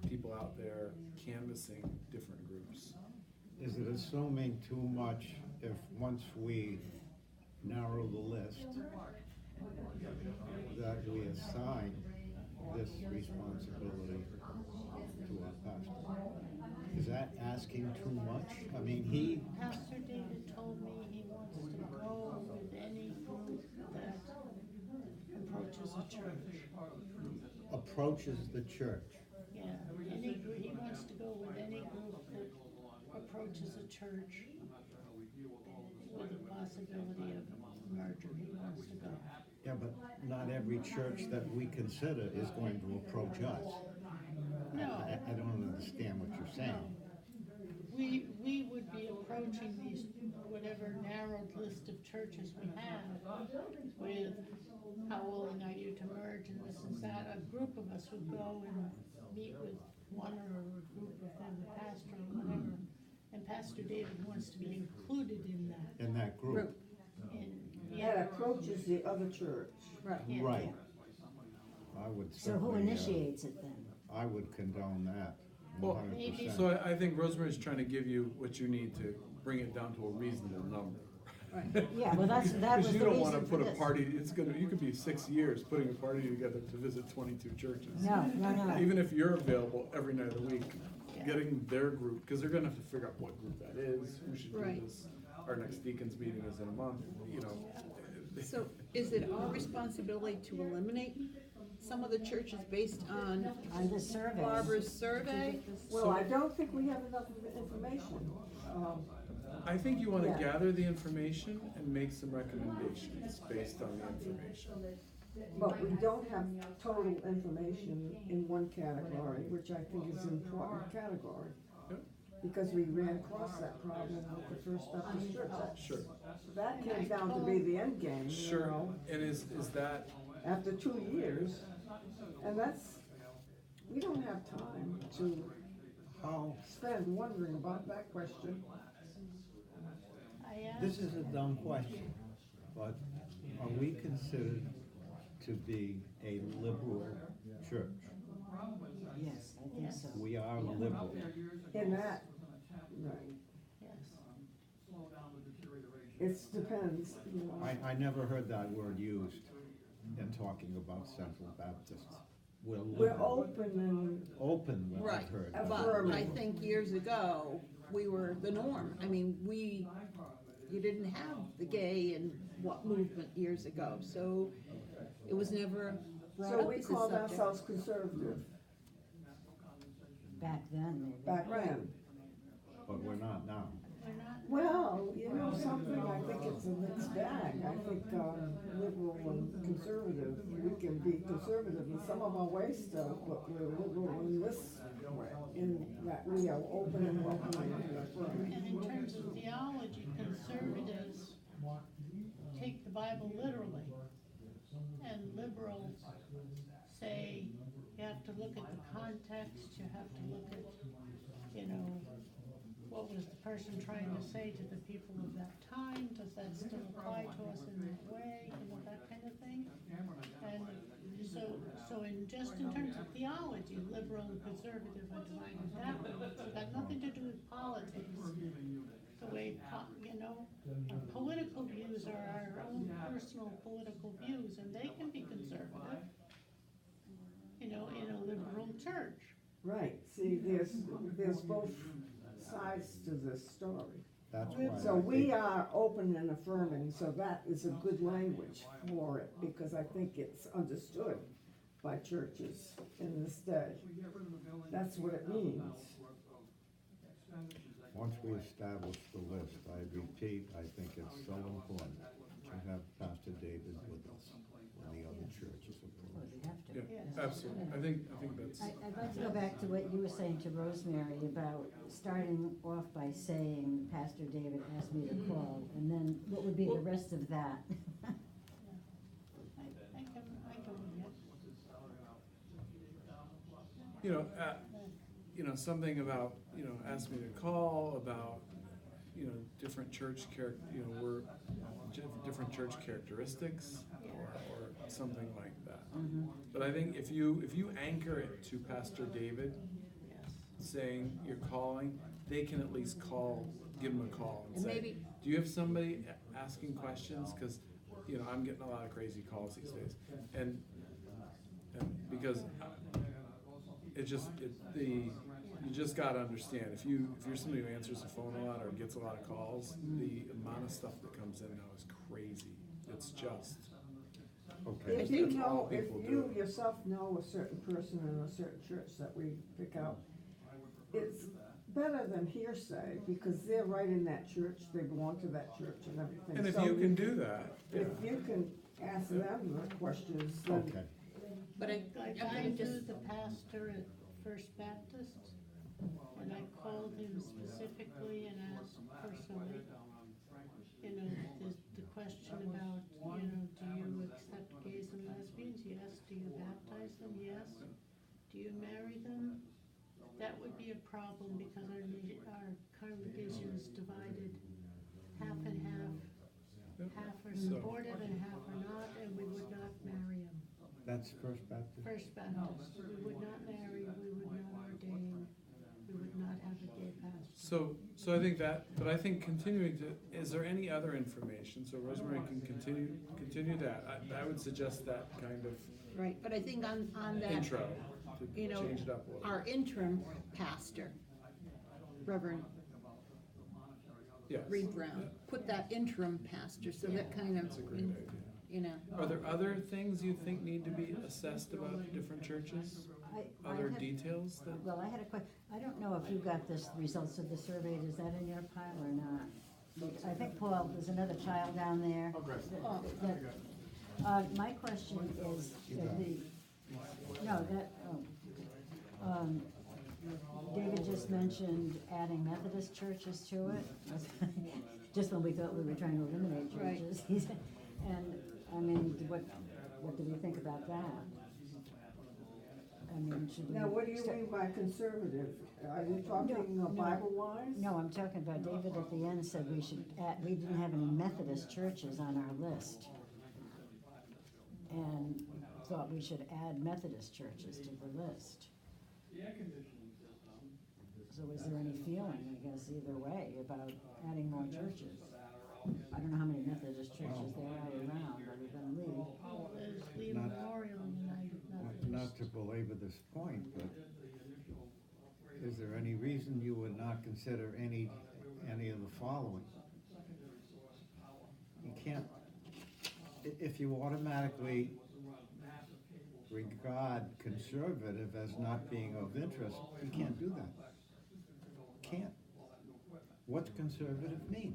people out there canvassing different groups. Is it assuming too much if once we narrow the list, that we assign this responsibility to our pastor? Is that asking too much? I mean, Pastor David told me he wants to go with any group that approaches a church. approaches the church. Yeah, any group, he wants to go with any group that approaches a church with the possibility of merger. He wants to go. Yeah, but not every church that we consider is going to approach us. No. I don't understand what you're saying. We would be approaching these, whatever narrowed list of churches we have, with how willing are you to merge and this and that. A group of us would go and meet with one or a group within the pastor or whatever. And Pastor David wants to be included in that. In that group. That approaches the other church. Right. Yeah. Right. I would So who certainly, initiates it then? I would condone that Well, 100%. so I think Rosemary's trying to give you what you need to bring it down to a reasonable number. Yeah, well, that was Because the you don't wanna reason for put a this. party, you could be 6 years putting a party together to visit 22 churches. No. Even if you're available every night of the week, getting their group, because they're gonna have to figure out what group that is, who should do Right. this. Our next deacons meeting is in a month, you know. So is it our responsibility to eliminate some of the churches based on On the survey. Barbara's survey? Well, I don't think we have enough information. I think you wanna Yeah. gather the information and make some recommendations based on the information. But we don't have total information in one category, which I think is an important category. Yep. Because we ran across that problem with the First Baptist Church. Sure, That came down to be the end game, you sure, know, and is that, after 2 years. And we don't have time to spend wondering about that question. I asked, This is a dumb question, but are we considered to be a liberal church? Yes, I think so. We are liberal. In that, right, yes. it depends, you know. I never heard that word used in talking about Central Baptists. We're We're liberal. open Open, what Right, I've heard. but I think years ago, we were the norm. I mean, you didn't have the gay and what movement years ago, so it was never brought so up we as a called subject. ourselves conservative Back then, maybe. back then. But we're not now. We're not, Well, you know something, I think it's a mixed bag. I think liberal and conservative, we can be conservative in some of our ways still, but we're liberal in this way, in that we are open and welcoming and affirming. and in terms of theology, conservatives take the Bible literally. And liberals say you have to look at the context, you have to look at, you know, what was the person trying to say to the people of that time? Does that still apply to us in that way? You know, that kind of thing. And so So in, just in terms of theology, liberal and conservative are divided that way. It's got nothing to do with politics. The way, you know, our political views are our own personal political views, and they can be conservative, you know, in a liberal church. Right, see, there's both sides to this story. That's why. So we are open and affirming, so that is a good language for it, because I think it's understood by churches in this day. That's what it means. Once we establish the list, I repeat, I think it's so important to have Pastor David with us when the other churches are Well, approached. we have to. Yeah, absolutely. I think that's. I'd like to go back to what you were saying to Rosemary about starting off by saying, Pastor David asked me to call, and then what would be the rest of that? I can read it. You know, something about, ask me to call about, different church different church characteristics or something like that. But I think if you anchor it to Pastor David saying you're calling, they can at least give him a call and And say, maybe- do you have somebody asking questions? Cause, I'm getting a lot of crazy calls these days. And because you just gotta understand, if you're somebody who answers the phone a lot or gets a lot of calls, the amount of stuff that comes in now is crazy. It's just. Okay, If you That's all know, if people you do. yourself know a certain person in a certain church that we pick out, it's better than hearsay, because they're right in that church, they belong to that church and everything. And if So you can do that, If you can ask them the questions, then okay. But Like I'm I gonna knew just, the pastor at First Baptist, and I called him specifically and asked personally, the question about, do you accept gays and lesbians? Yes. Do you baptize them? Yes. Do you marry them? That would be a problem because our congregation is divided half and half. Half are supportive and half are not, and we would not marry them. That's First Baptist? First Baptist, we would not marry, we would not ordain, we would not have a gay pastor. so I think but I think is there any other information? So Rosemary can continue that. I would suggest that kind of right, but I think on that, intro to you know, change it up a little. our interim pastor, Reverend Yes. Reed Brown, put that interim pastor, so that kind of, That's a great idea. you know. Are there other things you think need to be assessed about different churches? I Other have- details that? Well, I had a question, I don't know if you got this, results of the survey, is that in your pile or not? I think, Paul, there's another pile down there. My question is, David just mentioned adding Methodist churches to it, just when we thought we were trying to eliminate Right. churches. And, I mean, what do we think about that? I mean, should we? now what do you start- mean by conservative? Are you talking No. Bible-wise? No, I'm talking about David at the end said we should add, we didn't have any Methodist churches on our list. And thought we should add Methodist churches to the list. So is there any feeling, I guess, either way about adding more churches? I don't know how many Methodist churches there are around, other than Lee. Well, there's Lee Not- Memorial United Methodist. Not to belabor this point, but is there any reason you would not consider any of the following? You can't, if you automatically regard conservative as not being of interest, you can't do that. Can't. What's conservative mean?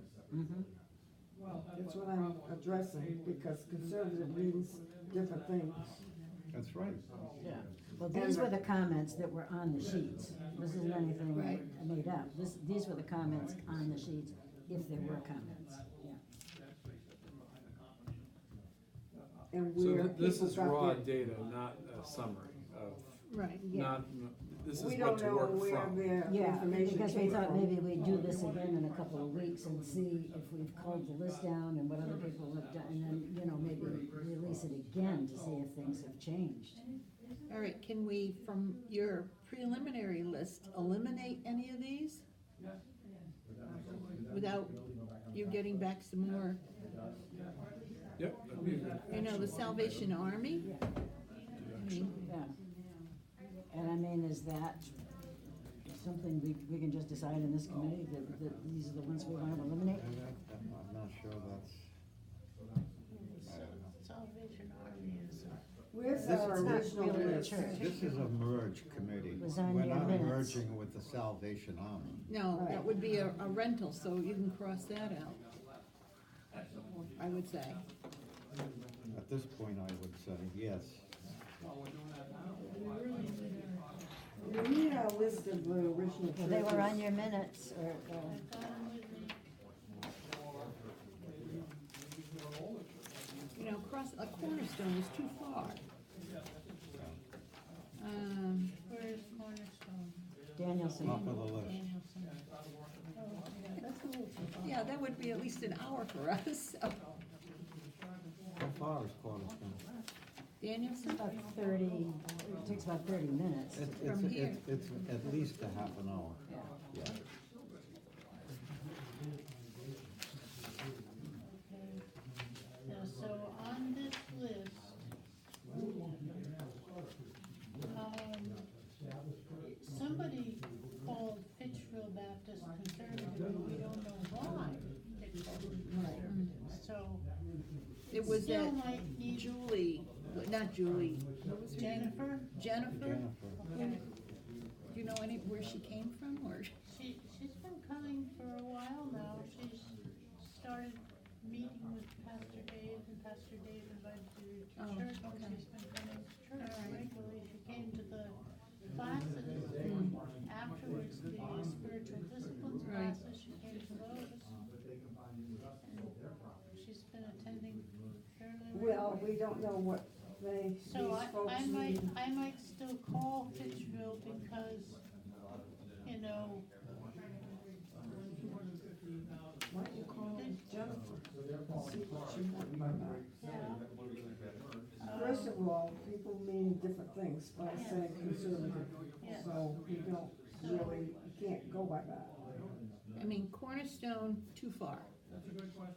That's what I'm addressing, because conservative means different things. That's right. Yeah. Well, these were the comments that were on the sheets. This isn't anything I made up. These were the comments on the sheets, if there were comments, yeah. And So where this people is got raw their- data, not a summary of, Right. not, this is We what don't to know work where from. their Yeah, information because we came thought from. maybe we'd do this again in a couple of weeks and see if we've culled the list down and what other people have done, and then, you know, maybe release it again to see if things have changed. All right, can we, from your preliminary list, eliminate any of these? Without you getting back some more, Yep, that'd be a good. you know, the Salvation Army? I mean, Yeah. And I mean, is that something we can just decide in this committee that these are the ones we want to eliminate? I'm not sure that's, I don't know. Salvation Army is, Where's This our is not original really a list? church. This is a merge committee. It was on We're your not minutes. merging with the Salvation Army. no, that would be a rental, so you can cross that out. I would say. At this point, I would say yes. We need a list of the original Well, they were on churches. your minutes, or, You know, cross, a Cornerstone is too far. where is Cornerstone? Danielson. Top of the list. Danielson. Oh, yeah, that's a little too far. Yeah, that would be at least an hour for us. How far is Cornerstone? Danielson? About 30, it takes about 30 minutes. From here. It's at least a half an hour. Yeah. Yeah. Yeah, so on this list, somebody called Fitchville Baptist Conservative, we don't know why they called it conservative, so. It was Still that might need Julie, not Julie, what was her name? Jennifer, Jennifer? Jennifer. okay, Do you know where she came from, or? she's been coming for a while now, she's started meeting with Pastor Dave, and Pastor Dave invited her to Oh, church, and okay. she's been coming to church Alright. regularly, she came to the classes, afterwards, the spiritual disciplines Right. classes, she came to those. And she's been attending fairly Well, regularly. we don't know what these So folks need. I might still call Fitchville because, you know, Why don't you call Jennifer? See what she wants by that. yeah. First of all, people mean different things by saying conservative, Yes. so we don't really, you can't go by that. I mean, Cornerstone, too far.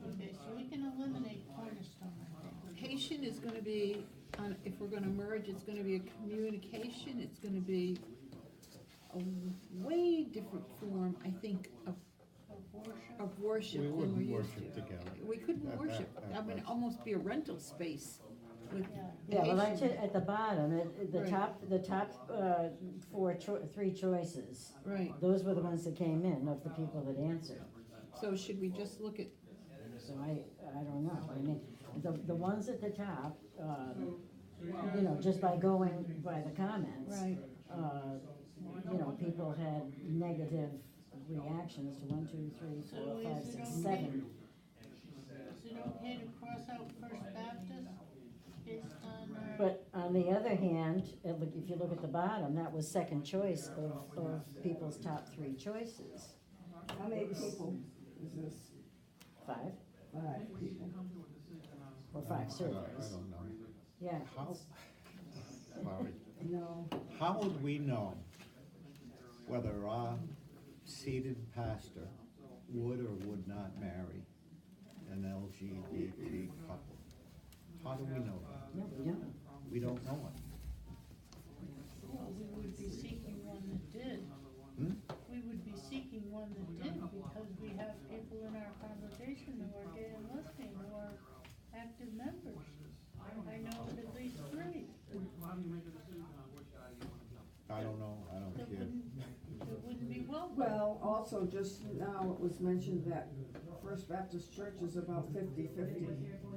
Okay, so we can eliminate Cornerstone, I think. Haitian is gonna be, if we're gonna merge, it's gonna be a communication, it's gonna be a way different form, I think, of worship We than we're wouldn't used worship to. together. We couldn't That- worship, I mean, that's- almost be a rental space with Yeah, well, Haitian. at the bottom, the Right. top, three choices, Right, those were the ones that came in of the people that answered. so should we just look at, So I don't know, I mean, the ones at the top, you know, just by going by the comments. right, You know, people had negative reactions to 1, 2, 3, 4, 5, 6, 7. Is it okay to cross out First Baptist based on our? But on the other hand, if you look at the bottom, that was second choice of people's top 3 choices. How many people is this? 5 5 people. or 5 I surveys. don't know. Yeah. How, sorry, No, how would we know whether our seated pastor would or would not marry an LGBT couple? How do we know that? No, we don't. We don't know it. Well, we would be seeking one that did. Hmm? We would be seeking one that did because we have people in our congregation who are gay and lesbian, who are active members. I know of at least 3. I don't know, I don't That care. wouldn't be welcome. well, also just now it was mentioned that First Baptist Church is about 50-50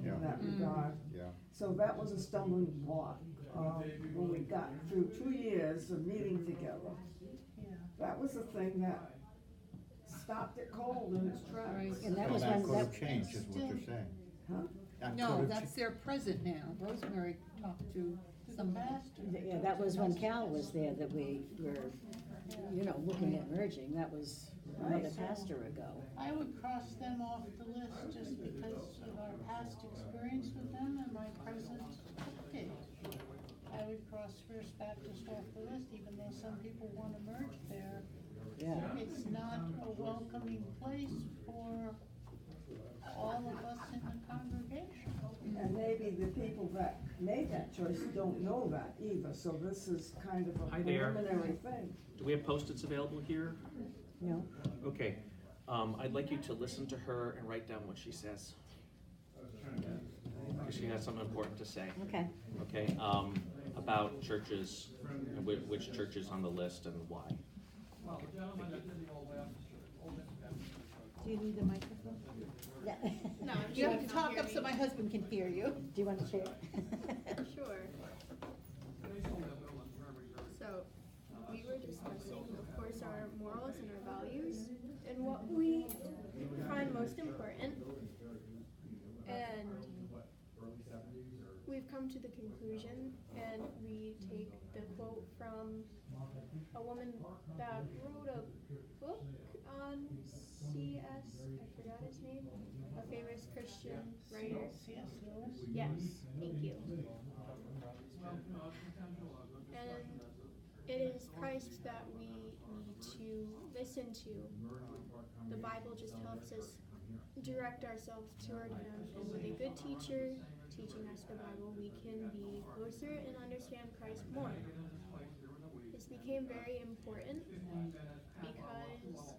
Yeah. in that regard. Yeah, So that was a stumbling block, when we got through 2 years of meeting together. Yeah. That was the thing that stopped it cold in its tracks. Right. And that so was that when, could have that, changed, is what you're saying. Huh? That no, could have that's their present now, Rosemary talked to the pastor. Yeah, that was when Cal was there that we were, looking at merging. That was another pastor ago. I would cross them off the list just because of our past experience with them and my present date. I would cross First Baptist off the list, even though some people want to merge there. Yeah. It's not a welcoming place for all of us in the congregation. And maybe the people that made that choice don't know that either, so this is kind of a Hi there. preliminary thing. Do we have Post-its available here? No? Okay, I'd like you to listen to her and write down what she says. Because she has something important to say. Okay. Okay, about churches, and which church is on the list and why. Okay, thank you. Do you need the microphone? Yeah. No, you have to talk up so my husband can hear you. Do you want to share? Sure. So, we were discussing, of course, our morals and our values and what we find most important. And we've come to the conclusion, and we take the quote from a woman that wrote a book on C.S., I forgot his name, a famous Christian writer. C.S. Lewis? Yes, thank you. And it is Christ that we need to listen to. The Bible just helps us direct ourselves toward Him, and with a good teacher teaching us the Bible, we can be closer and understand Christ more. This became very important because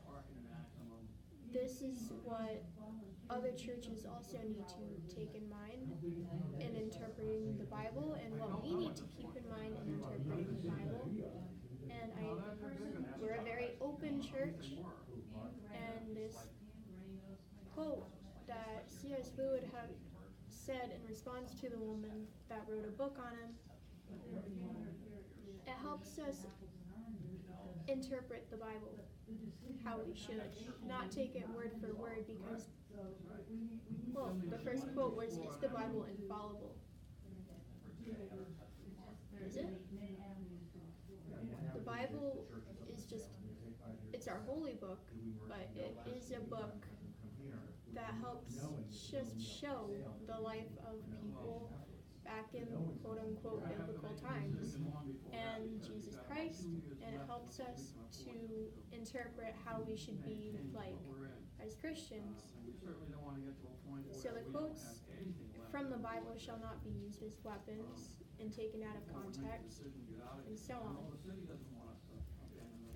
this is what other churches also need to take in mind in interpreting the Bible, and what we need to keep in mind in interpreting the Bible. And we're a very open church, and this quote that C.S. Lewis had said in response to the woman that wrote a book on him, it helps us interpret the Bible how we should, not take it word for word, because, well, the first quote was, "Is the Bible infallible?" Is it? The Bible is just, it's our holy book, but it is a book that helps just show the life of people back in quote-unquote biblical times, and Jesus Christ, and it helps us to interpret how we should be like as Christians. So the quotes from the Bible shall not be used as weapons and taken out of context, and so on.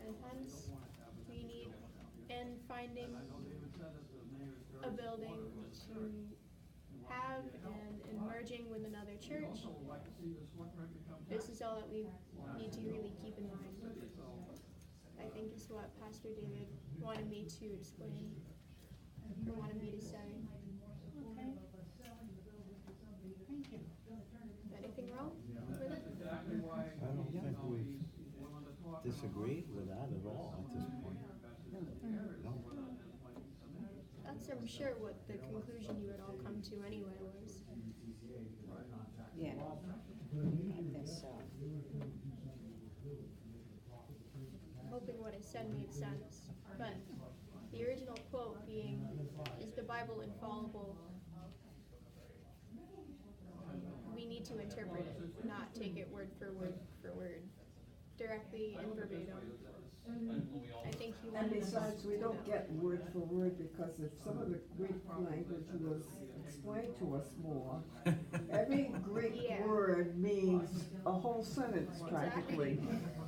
And hence, we need, in finding a building to have and in merging with another church, this is all that we need to really keep in mind. I think is what Pastor David wanted me to explain, or wanted me to say. Okay. Thank you. Anything wrong with it? I don't think we've disagreed with that at all at this point. No. That's, I'm sure, what the conclusion you would all come to anyway was. Yeah, I think so. Hoping what I said made sense, but the original quote being, "Is the Bible infallible?" We need to interpret it, not take it word for word, directly and verbatim. I think he And wanted us besides, to we do don't that. get word for word, because if some of the Greek language was explained to us more, every Greek Yeah. word means a whole sentence practically.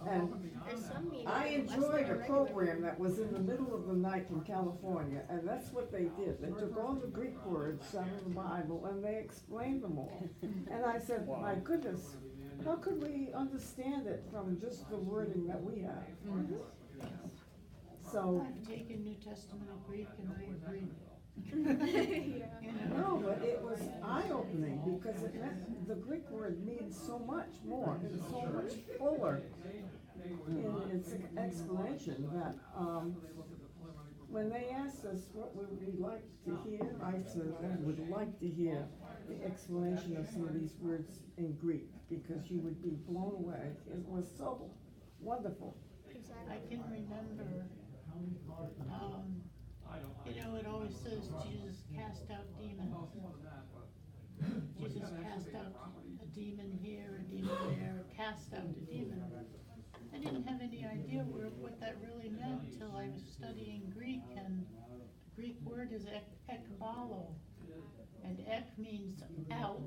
And There's some meaning I less than enjoyed a regular program that was in the middle of the night in California, and that's what they did. They took all the Greek words out of the Bible and they explained them all. And I said, my goodness, how could we understand it from just the wording that we have? So, I've taken New Testament and Greek and I agree. Yeah. no, but it was eye-opening, because it meant, the Greek word means so much more, and so much fuller in its explanation that, when they asked us what would we like to hear, I said, I would like to hear the explanation of some of these words in Greek, because you would be blown away. It was so wonderful. Exactly. I can remember, you know, it always says Jesus cast out demons. Jesus cast out a demon here, a demon there, cast out a demon. I didn't have any idea what that really meant till I was studying Greek, and the Greek word is ekbalo. And ek means out,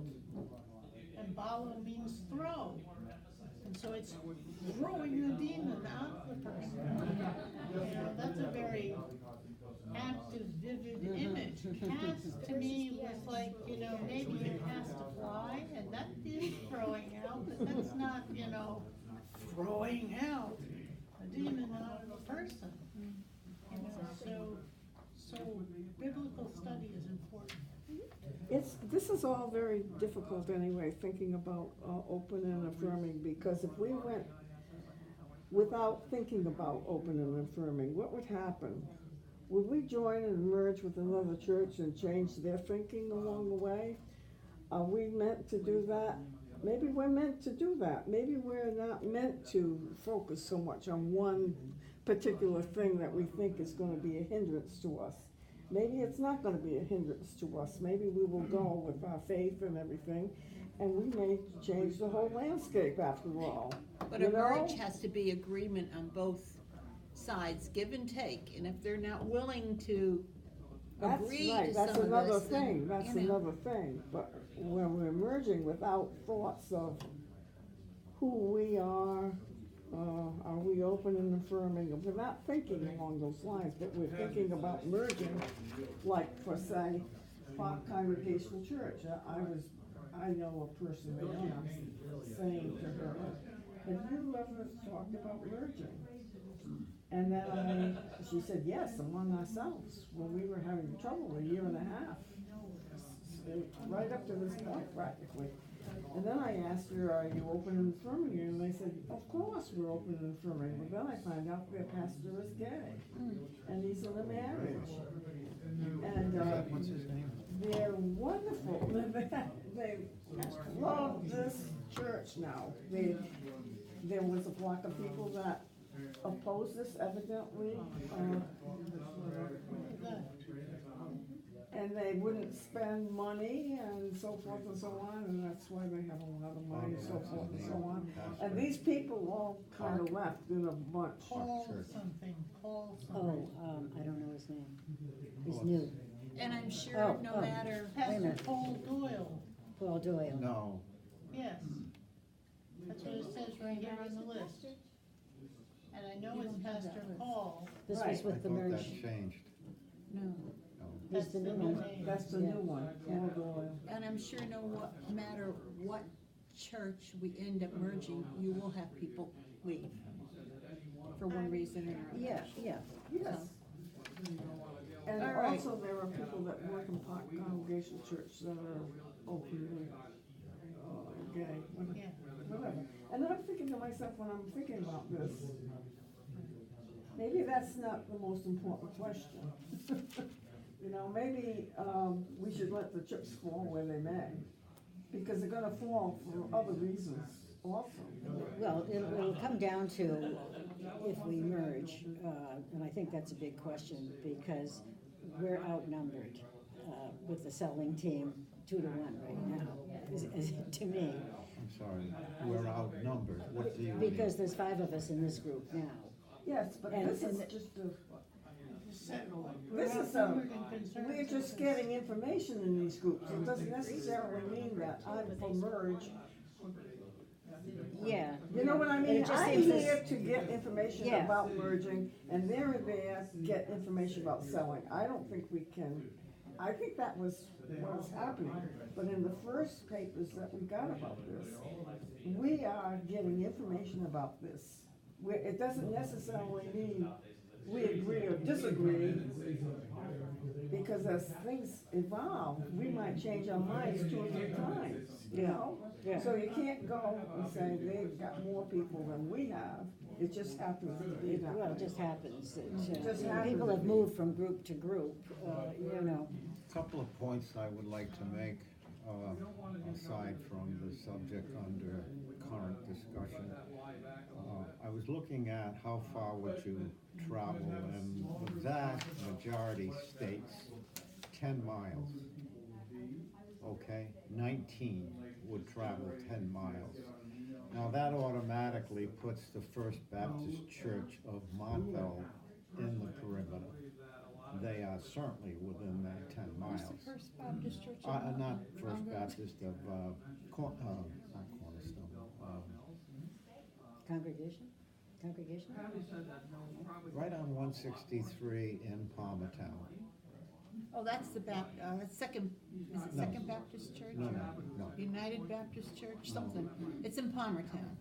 and balo means throw. And so it's throwing the demon out of the person. You know, that's a very active, vivid image. Cast to me was like, you know, maybe you cast a fly, and that is throwing out, but that's not, you know, throwing out a demon out of a person. You know, so biblical study is important. This is all very difficult anyway, thinking about open and affirming, because if we went without thinking about open and affirming, what would happen? Would we join and merge with another church and change their thinking along the way? Are we meant to do that? Maybe we're meant to do that. Maybe we're not meant to focus so much on one particular thing that we think is going to be a hindrance to us. Maybe it's not going to be a hindrance to us. Maybe we will go with our faith and everything, and we may change the whole landscape after all. But a merge has to be agreement on both sides, give and take, and if they're not willing to agree to some of this, That's another thing, then, that's you know. another thing. But when we're merging without thoughts of who we are we open and affirming? We're not thinking along those lines, but we're thinking about merging, like for say, Park Congregational Church. I know a person there, and I'm saying to her, have you ever talked about merging? And then she said, yes, among ourselves, when we were having trouble a year and a half, right up to this point practically. And then I asked her, are you open and affirming? And they said, of course we're open and affirming. But then I find out their pastor is gay, and he's in a marriage. And What's his name? they're wonderful. They love this church now. There was a flock of people that opposed this evidently, and they wouldn't spend money and so forth and so on, and that's why they have a lot of money and so forth and so on. And these people all kind of left in a bunch. Paul something. Oh, I don't know his name. He's new. And I'm sure no oh. matter, Pastor Paul Doyle. Paul Doyle. No, Yes. That's what it says right here on the list. And I know it's Pastor Paul. This was Right. I with the thought merge. that changed. no, No. He's the new one. That's the new one, Paul Doyle. and I'm sure no matter what church we end up merging, you will have people leave for one reason or another. Yeah, yeah. Yes. And All right. also there are people that work in Park Congregational Church that are openly gay, Yeah. whatever. And then I'm thinking to myself, when I'm thinking about this, maybe that's not the most important question. You know, maybe we should let the chips fall where they may, because they're gonna fall for other reasons also. Well, it'll come down to if we merge, and I think that's a big question, because we're outnumbered with the selling team 2-1 right now, to me. I'm sorry, we're outnumbered. What do you mean? Because there's 5 of us in this group now. Yes, but And- this is and- just a, We're this is outnumbered in concerns. we're just getting information in these groups. It doesn't necessarily mean that I'm for merge. Yeah. You know what I And mean? it just I'm seems this- here to get information Yeah. about merging, and they're there to get information about selling. I don't think we can, I think that was what was happening. But in the first papers that we got about this, we are getting information about this. It doesn't necessarily mean we agree or disagree, because as things evolve, we might change our minds 2 or 3 times, you know? Yeah. So you can't go and say they've got more people than we have, It just happens to be that Well, it way. just happens that, Just people happens. have moved from group to group, you know. Couple of points I would like to make, aside from the subject under current discussion. I was looking at how far would you travel, and the vast majority states 10 miles. Okay, 19 would travel 10 miles. Now that automatically puts the First Baptist Church of Montville in the perimeter. They are certainly within that 10 miles. Who's the First Baptist Church? Not First Baptist of, not Cornerstone, Congregation? Congregation? right on 163 in Palmertown. Oh, that's the Second, is it No. Second Baptist Church? No, or no. United Baptist Church, something. It's in Palmertown.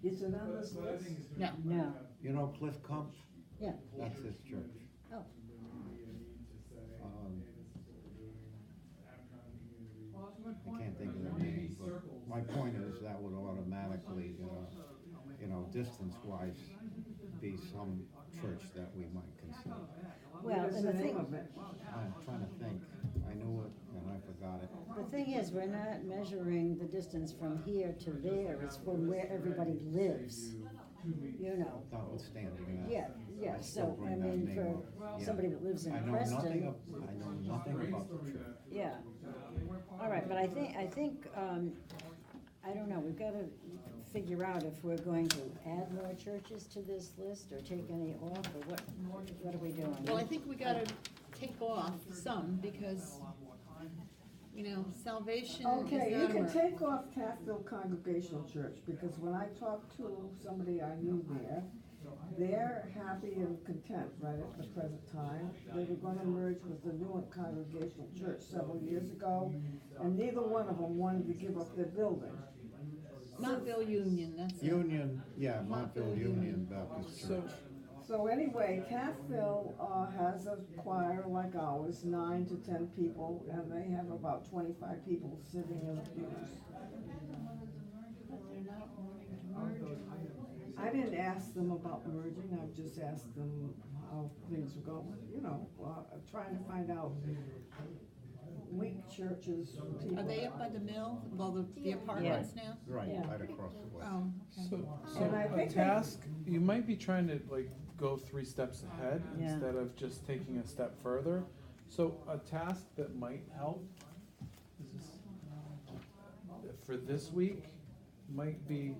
Is it on this list? No. No, You know Cliff Kumpf? yeah. That's his church. Oh, I can't think of their name, but my point is that would automatically, distance-wise, be some church that we might consider. well, What is and the the name thing, of it? I'm trying to think. I knew it and I forgot it. the thing is, we're not measuring the distance from here to there, it's from where everybody lives, you know. Notwithstanding that. Yeah, I still so, bring I that mean, name for up. Yeah. somebody that lives in I know nothing, Preston, I know nothing about the church. yeah. All right, but I think, I don't know, we've gotta figure out if we're going to add more churches to this list, or take any off, or what are we doing? Well, I think we gotta take off some because, salvation is Okay, you not can our- take off Taftville Congregational Church, because when I talked to somebody I knew there, they're happy and content right at the present time. They were gonna merge with the Newark Congregational Church several years ago, and neither one of them wanted to give up their building. Montville Union, that's it. Montville Union Baptist Church. So anyway, Taftville, has a choir like ours, 9 to 10 people, and they have about 25 people sitting in the pews. But they're not wanting to merge. I didn't ask them about merging, I just asked them how things were going, trying to find out weak churches, people. Are they up by the mill, the apartments now? Right, Yeah. right across the way. Oh, okay. So And I a think they- task, you might be trying to go 3 steps ahead Yeah. instead of just taking a step further. So a task that might help is for this week might be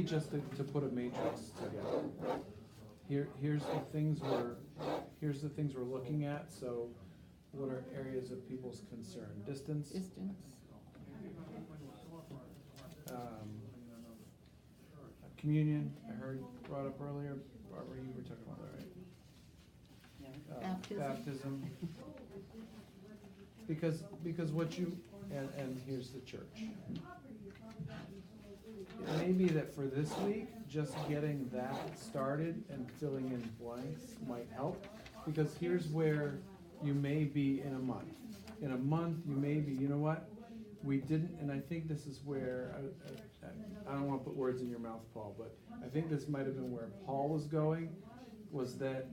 just to put a matrix together. Here's the things we're looking at. So what are areas of people's concern? Distance. Communion, I heard brought up earlier. Barbara, you were talking about that, right? Baptism. Because what you, and here's the church. It may be that for this week, just getting that started and filling in blanks might help. Because here's where you may be in a month. In a month, you may be, you know what? We didn't, and I think this is where, I don't want to put words in your mouth, Paul, but I think this might have been where Paul was going, was that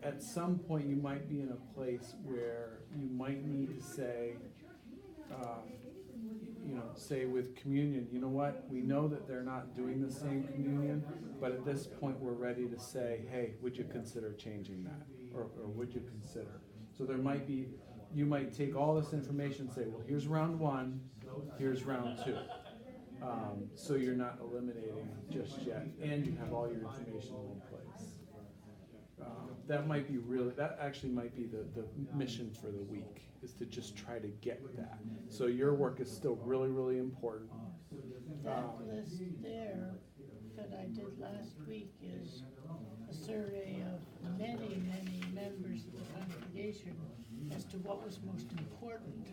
at some point you might be in a place where you might need to say, say with communion, you know what, we know that they're not doing the same communion, but at this point we're ready to say, hey, would you consider changing that? Or would you consider? So there might be, you might take all this information and say, well, here's round 1, here's round 2. So you're not eliminating just yet, and you have all your information in one place. That might be that actually might be the mission for the week, is to just try to get that. So your work is still really, really important. That list there that I did last week is a survey of many, many members of the congregation as to what was most important.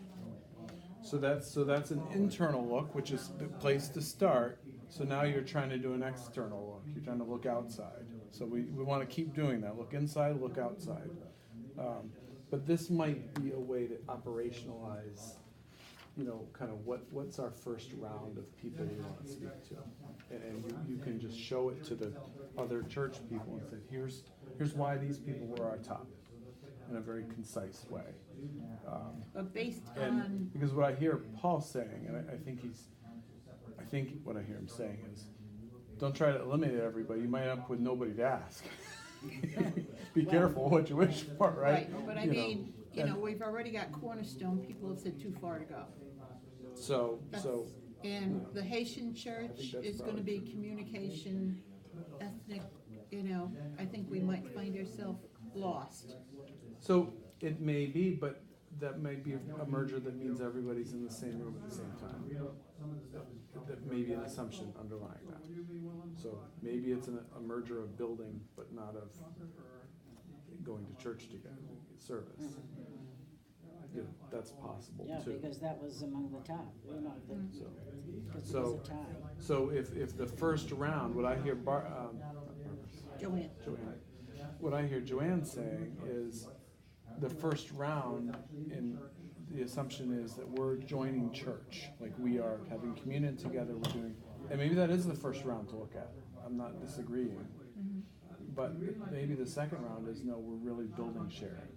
So that's an internal look, which is the place to start. So now you're trying to do an external look. You're trying to look outside. So we want to keep doing that. Look inside, look outside. But this might be a way to operationalize, you know, kind of what's our first round of people we want to speak to? And you can just show it to the other church people and say, here's why these people were our top, in a very concise way. But based And on, because what I hear Paul saying, and I think what I hear him saying is, don't try to eliminate everybody, you might end up with nobody to ask. Be careful what you wish for, right? but I You know, mean, you and know, we've already got Cornerstone, people have said too far to go. So, And the Haitian church think that's is gonna probably be communication, ethnic, you know, I think we might find ourselves lost. so it may be, but that might be a merger that means everybody's in the same room at the same time. That may be an assumption underlying that. So maybe it's a merger of building, but not of going to church together, service. You know, that's possible Yeah, too. because that was among the top, you know, because it was So, a tie. so if the first round, what I hear Joanne. what I hear Joanne saying is the first round, and the assumption is that we're joining church, like we are having communion together, we're doing, and maybe that is the first round to look at. I'm not disagreeing. But maybe the second round is, no, we're really building sharing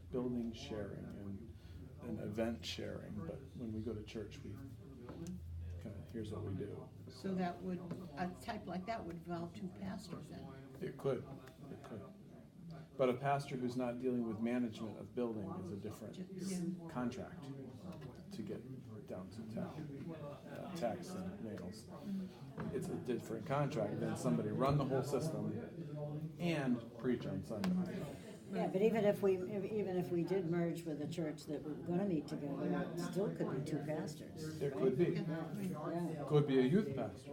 and event sharing, but when we go to church, we kind of, here's what we do. So that would, a type like that would involve two pastors then. It could. But a pastor who's not dealing with management of building is a different contract to get down to town, tax and nails. It's a different contract than somebody run the whole system and preach on Sunday. Yeah, but even if we did merge with a church that we're gonna meet together, it still could be two pastors. There could be. Yeah. Could be a youth pastor.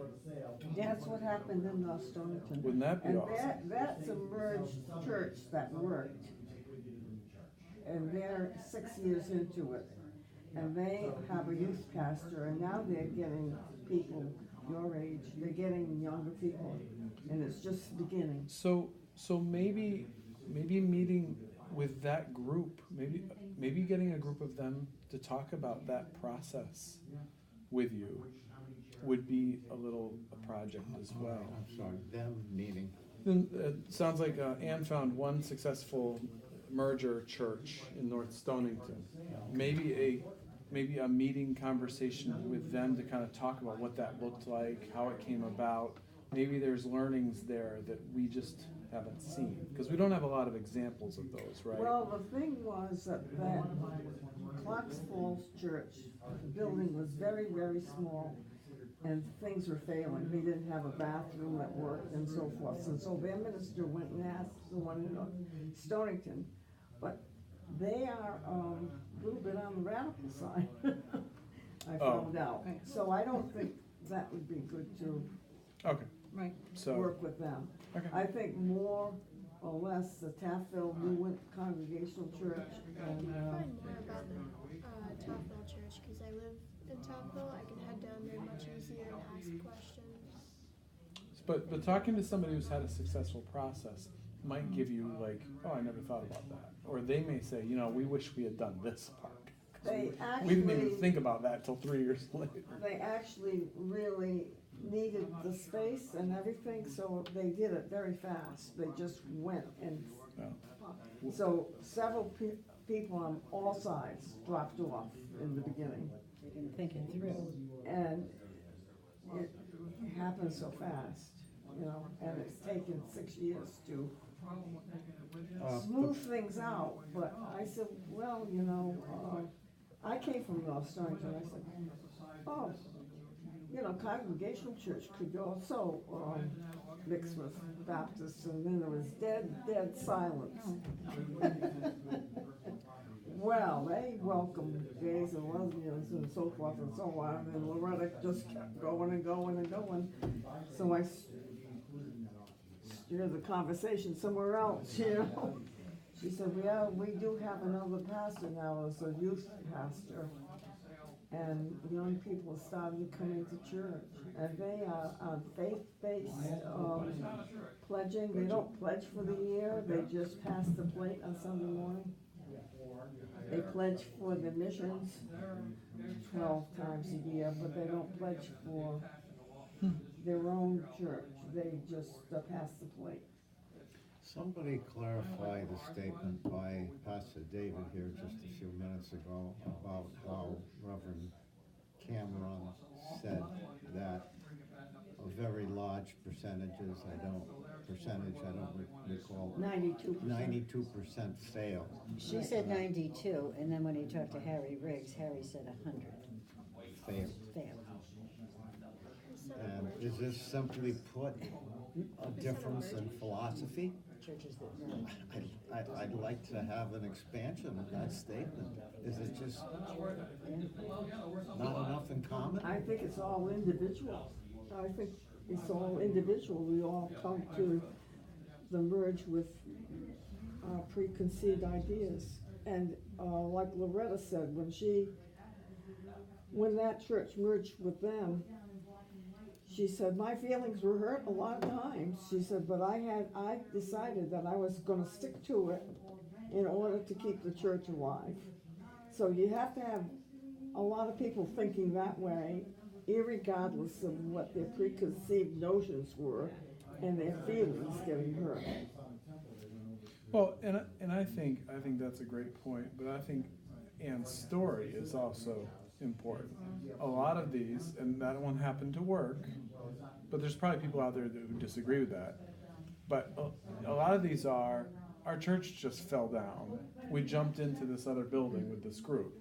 That's what happened in Stonington. Wouldn't that be And awesome? that's a merged church that worked. And they're 6 years into it. And they have a youth pastor, and now they're getting people your age, they're getting younger people, and it's just beginning. So maybe meeting with that group, maybe getting a group of them to talk about that process with you would be a project as well. I'm sorry, them meeting. Then it sounds like Ann found one successful merger church in North Stonington. Maybe a meeting conversation with them to kind of talk about what that looked like, how it came about. Maybe there's learnings there that we just haven't seen, because we don't have a lot of examples of those, right? Well, the thing was that Clark's Falls Church, the building was very, very small, and things were failing. They didn't have a bathroom that worked and so forth. And so their minister went and asked the one in Stonington, but they are a little bit on the radical side, I found out. So I don't think that would be good to Okay. Right. So, work with them. okay. I think more or less the Taffville New Congregational Church and, Find more about the Topville Church, because I live in Topville. I can head down there much easier and ask questions. But talking to somebody who's had a successful process might give you like, oh, I never thought about that. Or they may say, you know, we wish we had done this part. They We didn't even actually, think about that till 3 years later. they actually really needed the space and everything, so they did it very fast. They just went and, so several people on all sides dropped off in the beginning. They didn't think it through. And it happened so fast, you know, and it's taken 6 years to smooth things out. But I said, well, you know, I came from North Stonington. I said, oh, you know, Congregational Church could also mix with Baptists, and then there was dead silence. Well, they welcomed gays and lesbians and so forth and so on, and Loretta just kept going and going and going. So I steered the conversation somewhere else, you know. She said, we do have another pastor now as a youth pastor. And young people started coming to church, and they are on faith-based pledging. They don't pledge for the year, they just pass the plate on Sunday morning. They pledge for the missions 12 times a year, but they don't pledge for their own church. They just pass the plate. Somebody clarify the statement by Pastor David here just a few minutes ago about how Reverend Cameron said that a very large percentages, I don't recall. 92% fail. She said 92, and then when he talked to Harry Riggs, Harry said 100. Fail. And is this simply put a difference in philosophy? Churches that merge. I'd like to have an expansion of that statement. Is it just not enough in common? I think it's all individual. I think it's all individual. We all come to the merge with preconceived ideas. And like Loretta said, when that church merged with them, she said, my feelings were hurt a lot of times. She said, but I decided that I was gonna stick to it in order to keep the church alive. So you have to have a lot of people thinking that way, irregardless of what their preconceived notions were and their feelings getting hurt. Well, and I think that's a great point, but I think Ann's story is also important. A lot of these, and that one happened to work, but there's probably people out there who disagree with that. But a lot of these are, our church just fell down. We jumped into this other building with this group,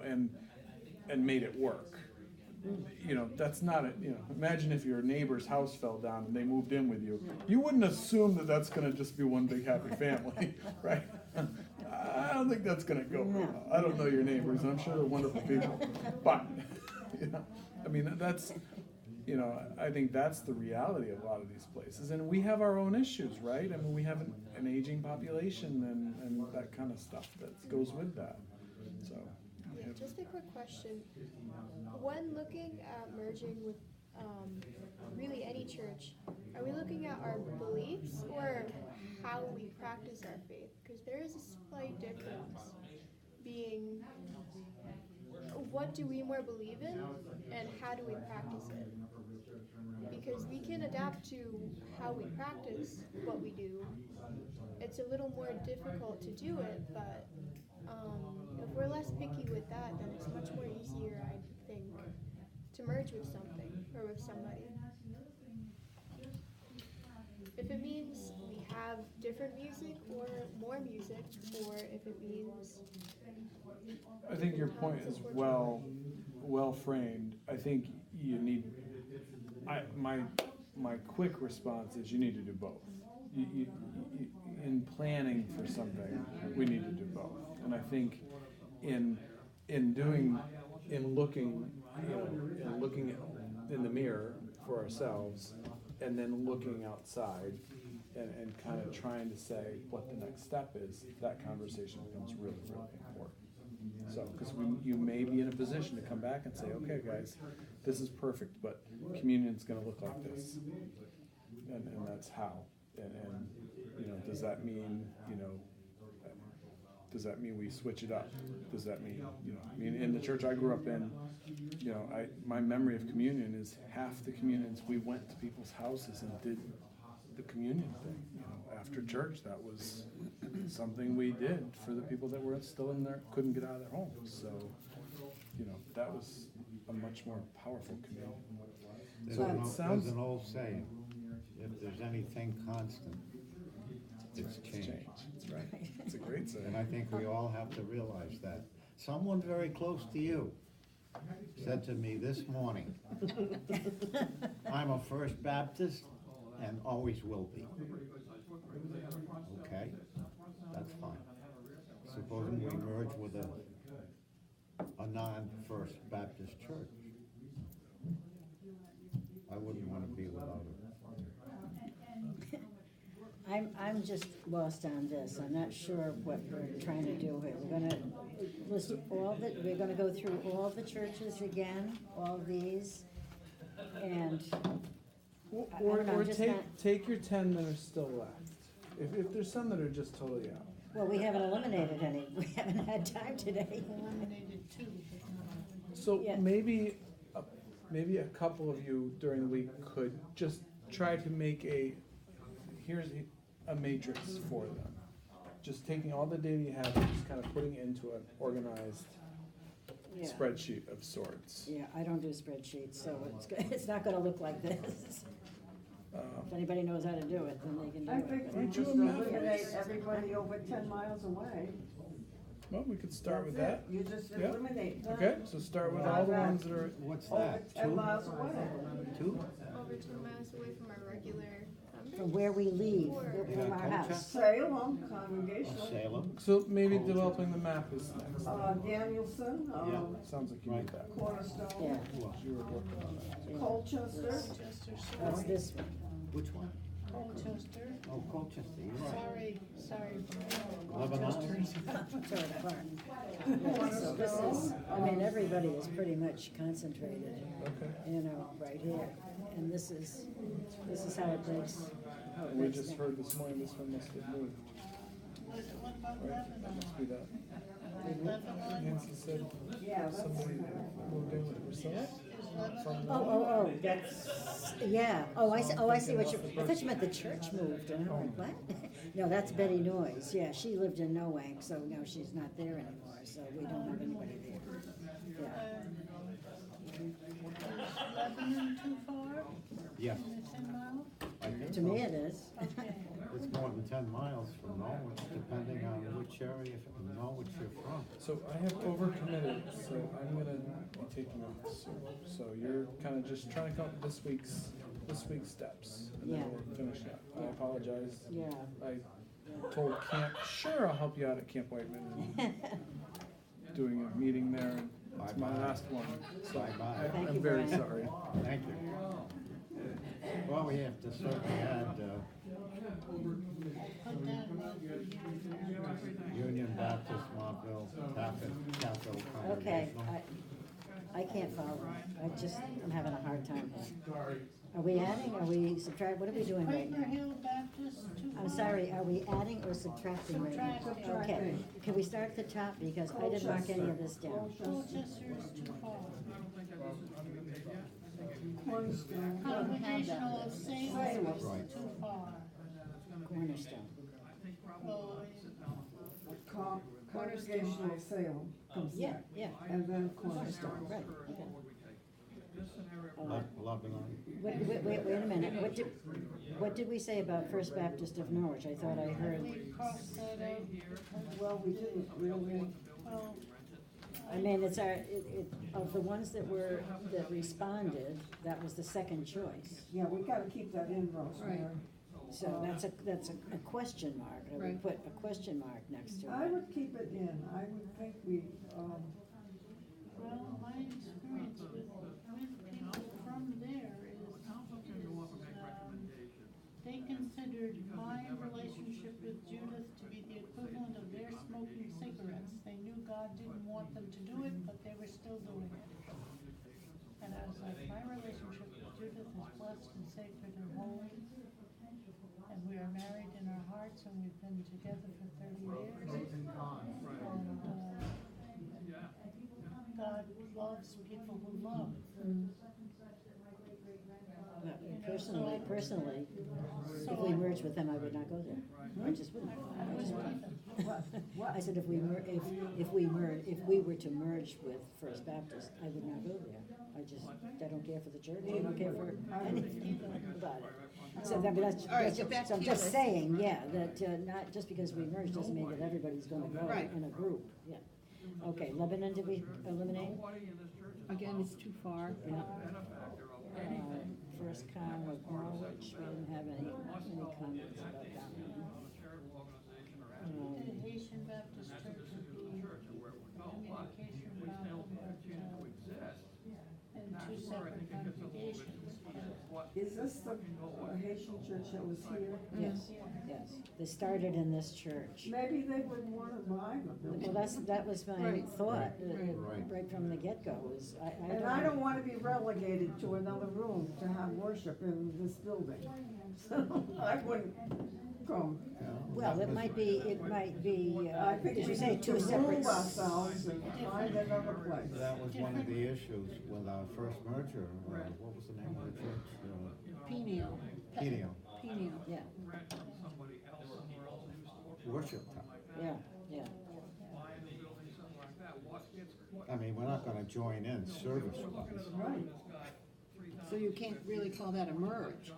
and made it work. That's not imagine if your neighbor's house fell down and they moved in with you. You wouldn't assume that that's gonna just be one big happy family, right? I don't think that's gonna go well. I don't know your neighbors, and I'm sure they're wonderful people. But, that's, I think that's the reality of a lot of these places. And we have our own issues, right? I mean, we have an aging population and that kind of stuff that goes with that, so. Yeah, just a quick question. When looking at merging with really any church, are we looking at our beliefs or how we practice our faith? Because there is a slight difference being what do we more believe in and how do we practice it? Because we can adapt to how we practice what we do. It's a little more difficult to do it, but if we're less picky with that, then it's much more easier, I think, to merge with something or with somebody. If it means we have different music or more music, or if it means... I think your point is well framed. I think you need, my quick response is you need to do both. In planning for something, we need to do both. And I think in looking in the mirror for ourselves, and then looking outside and kind of trying to say what the next step is, that conversation becomes really, really important. So, because you may be in a position to come back and say, okay, guys, this is perfect, but communion's going to look like this, and that's how. And does that mean does that mean we switch it up? Does that mean in the church I grew up in, my memory of communion is half the communions we went to people's houses and did the communion thing. After church, that was something we did for the people that were still in there, couldn't get out of their homes. So, that was a much more powerful communion. There's an old saying, if there's anything constant, it's change. That's right. It's a great saying. And I think we all have to realize that. Someone very close to you said to me this morning, I'm a First Baptist and always will be. Okay, that's fine. Supposing we merge with a non-First Baptist church, I wouldn't want to be without it. I'm just lost on this. I'm not sure what we're trying to do here. We're gonna list we're gonna go through all the churches again, all these, and Or take your 10 that are still left. If there's some that are just totally out. well, we haven't eliminated any. We haven't had time today. Eliminated two. So Yeah. maybe a couple of you during the week could just try to make here's a matrix for them. Just taking all the data you have and just kind of putting it into an organized Yeah. spreadsheet of sorts. Yeah, I don't do spreadsheets, so it's not gonna look like this. If anybody knows how to do it, then they can do I it. think but- we just eliminate everybody over 10 miles away. Well, we could start with That's that. it. You just Yeah. eliminate them. Okay, so start with all the ones that are, What's Over that? 10 Two? miles away. Two? Over 10 miles away from our regular From where we leave, Or- from our house. Salem, Congregational. Salem? so maybe developing the map is next. Danielson, Sounds like you need that. Cornerstone, Yeah, You were working on that. Colchester. that's this one. Which one? Colchester, Oh, Colchester, you're right. sorry. Lebanon? Tore it apart. Yeah, so this is, I mean, everybody is pretty much concentrated, you know, right here. And this is how it breaks. how it We breaks just down. heard this morning, this one must have moved. What about Right, that Lebanon? must be that. Lebanon, Nancy said Yeah, that's. somebody moved in with Priscilla. is Lebanon? Oh, that's, yeah, I see what I thought you meant the church moved, and I'm like, what? No, that's Betty Noyes, yeah, she lived in Noank, so now she's not there anymore, so we don't have anybody there. Yeah. Is Lebanon too far? Yes, In the 10 mile? I think To me so. it is. Okay. It's more than 10 miles from Norwich, depending on which area of Norwich you're from. So I have overcommitted, so I'm gonna be taking off soon. So you're kind of just trying to come up with this week's steps, and then Yeah. we'll finish up. I apologize. Yeah. I told Camp, sure, I'll help you out at Camp Whiteman, and doing a meeting there, and it's my Bye-bye. last one. So Bye-bye. Thank I'm you, very Brian. sorry. Thank you. Well, we have to certainly add, Put down Union Baptist, Montville, Capital Okay, Congregational. I can't follow, I'm having a hard time here. Are we adding, are we subtracting, what are we doing right Quaker now? Hill Baptist too far? I'm sorry, are we adding or subtracting right now? Subtracting. Okay, can we start at the top, because I didn't mark any of this down. Colchester is too far. Cornerstone. Congregational of Salem is Right. too far. Cornerstone. Well, Congregational Salem comes Yeah, next. yeah, And then Cornerstone, Cornerstone. right, okay. Lebanon. Wait a minute, what did we say about First Baptist of Norwich? I thought I heard, we crossed that out. Well, we didn't really. Well, I mean, it's of the ones that responded, that was the second choice. Yeah, we gotta keep that in, Rosemary. So that's a question mark, I would Right. put a question mark next to I it. would keep it in. I would think we, well, my experience with people from there is, they considered my relationship with Judith to be the equivalent of their smoking cigarettes. They knew God didn't want them to do it, but they were still doing it. And I was like, my relationship with Judith is blessed and sacred and holy. And we are married in our hearts, and we've been together for 30 years. And, God loves people who love. Personally, if we merge with them, I would not go there. I just wouldn't. I just wouldn't. I said if we were to merge with First Baptist, I would not go there. I don't care for the church, I don't care for anything about it. So I'm just saying, yeah, that, not just because we merge doesn't mean that everybody's gonna go Right. in a group, yeah. Okay, Lebanon, did we eliminate? Again, it's too far. Yeah. First Con of Norwich, we didn't have any comments about that one. The Haitian Baptist Church would be communication problem, and two separate congregations. is this the Haitian church that was here? Yes, yes, they started in this church. Maybe they would wanna buy them. Well, that was my Right. thought, Right. right from the get-go, is And I don't wanna be relegated to another room to have worship in this building. So I wouldn't, come. Well, it might be, I think as we you say, need to two separate. move ourselves and find another place. That was one of the issues with our first merger, what was the name of the church? Peniel. Peniel. Peniel. Yeah, Worship time. yeah, yeah. I mean, we're not gonna join in service-wise. Right. So you can't really call that a merge.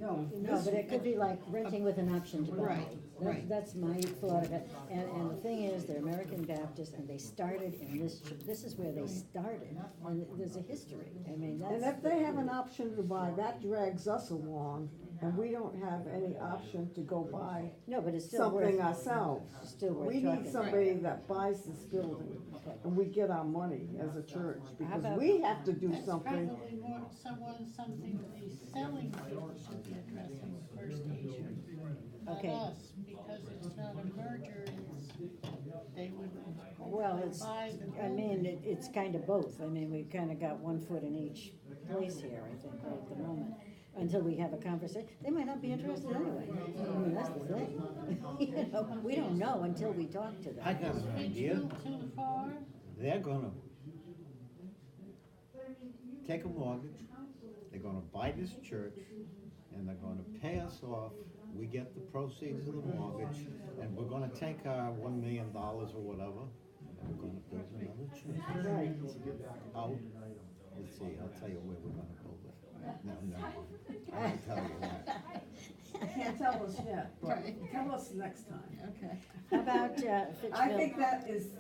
No. No, but it could be like renting with an option to buy. Right, right. That's my thought of it. And the thing is, they're American Baptist, and they started in this is where they started, and there's a history. I mean, And that's. if they have an option to buy, that drags us along, and we don't have any option to go buy No, but it's still worth. something ourselves. Still worth We talking need about. somebody that buys this building, and we get our money as a church, because about- we have to do That's something. probably more, something the selling people should be addressing First Nation. Okay. Not us, because it's not a merger, they would Well, it's, buy the I mean, building. it's kind of both. I mean, we've kind of got one foot in each place here, I think, right at the moment. Until we have a conversation, they might not be interested anyway. I mean, that's the thing. You know, we don't know until we talk to them. I got an idea. Too far? They're gonna take a mortgage, they're gonna buy this church, and they're gonna pay us off. We get the proceeds of the mortgage, and we're gonna take our $1 million or whatever, and we're gonna build another church. Right. Out, let's see, I'll tell you where we're gonna build it. No, no, I'll tell you that. Can't tell us yet, but Right. tell us next time. Okay. How about I think Fitchville?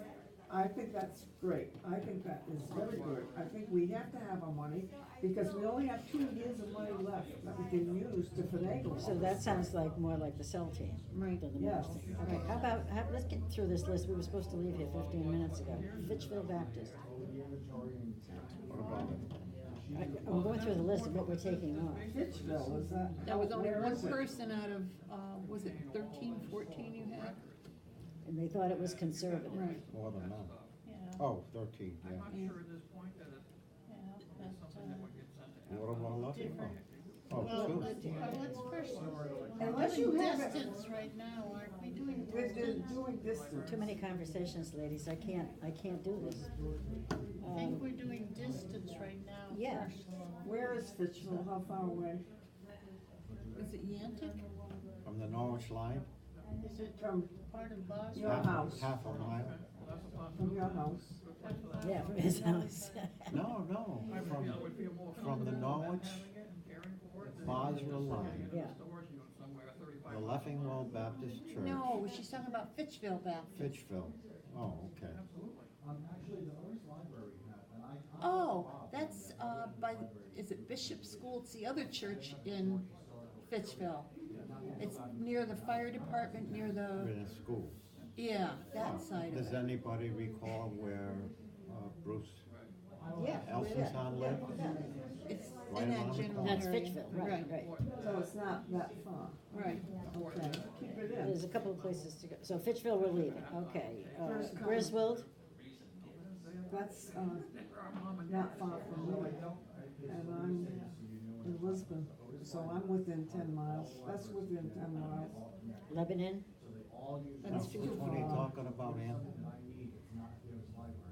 I think that's great. I think that is very good. I think we have to have our money, because we only have 2 years of money left that we can use to finagle. So that sounds like more like the cell team. Right. Than the Yes. Morris team. Okay, let's get through this list. We were supposed to leave here 15 minutes ago. Fitchville Baptist. What about it? I'm going through the list of what we're taking off. Fitchville, was that? That was only where one is it? person out of, was it 13, 14 you had? And they thought it was conservative. Right. More than that. Yeah, Oh, 13, yeah. yeah, but, What about Lefferts? different. Oh, Well, two. let's first, Unless we're you doing have it- distance right now, aren't we doing We're distance? doing distance. Too many conversations, ladies. I can't do this. I think we're doing distance right now Yeah. first. Where is Fitchville? How far away? Is it Yantic? From the Norwich line, Is it From part of Boston? your house, half a mile. from your house. Yeah, from his house. No, from the Norwich Boswell line, Yeah. the Leffingwell Baptist Church, No, she's talking about Fitchville Baptist. Fitchville. Oh, okay. Oh, that's, is it Bishop School? It's the other church in Fitchville. It's near the fire department, near In the, a school. yeah, that side of Does it. anybody recall where Bruce Yeah. Elsinson lived? It's Right in that around the general corner. That's area. Fitchville, right, right. So it's not that far. Right. Okay, keep it in. There's a couple of places to go. So Fitchville, we're leaving. Okay. First come. Griswold, That's, not far from me, and I'm in Lisbon, so I'm within 10 miles. That's within 10 miles. Lebanon, That's Which one are you talking about, Ann?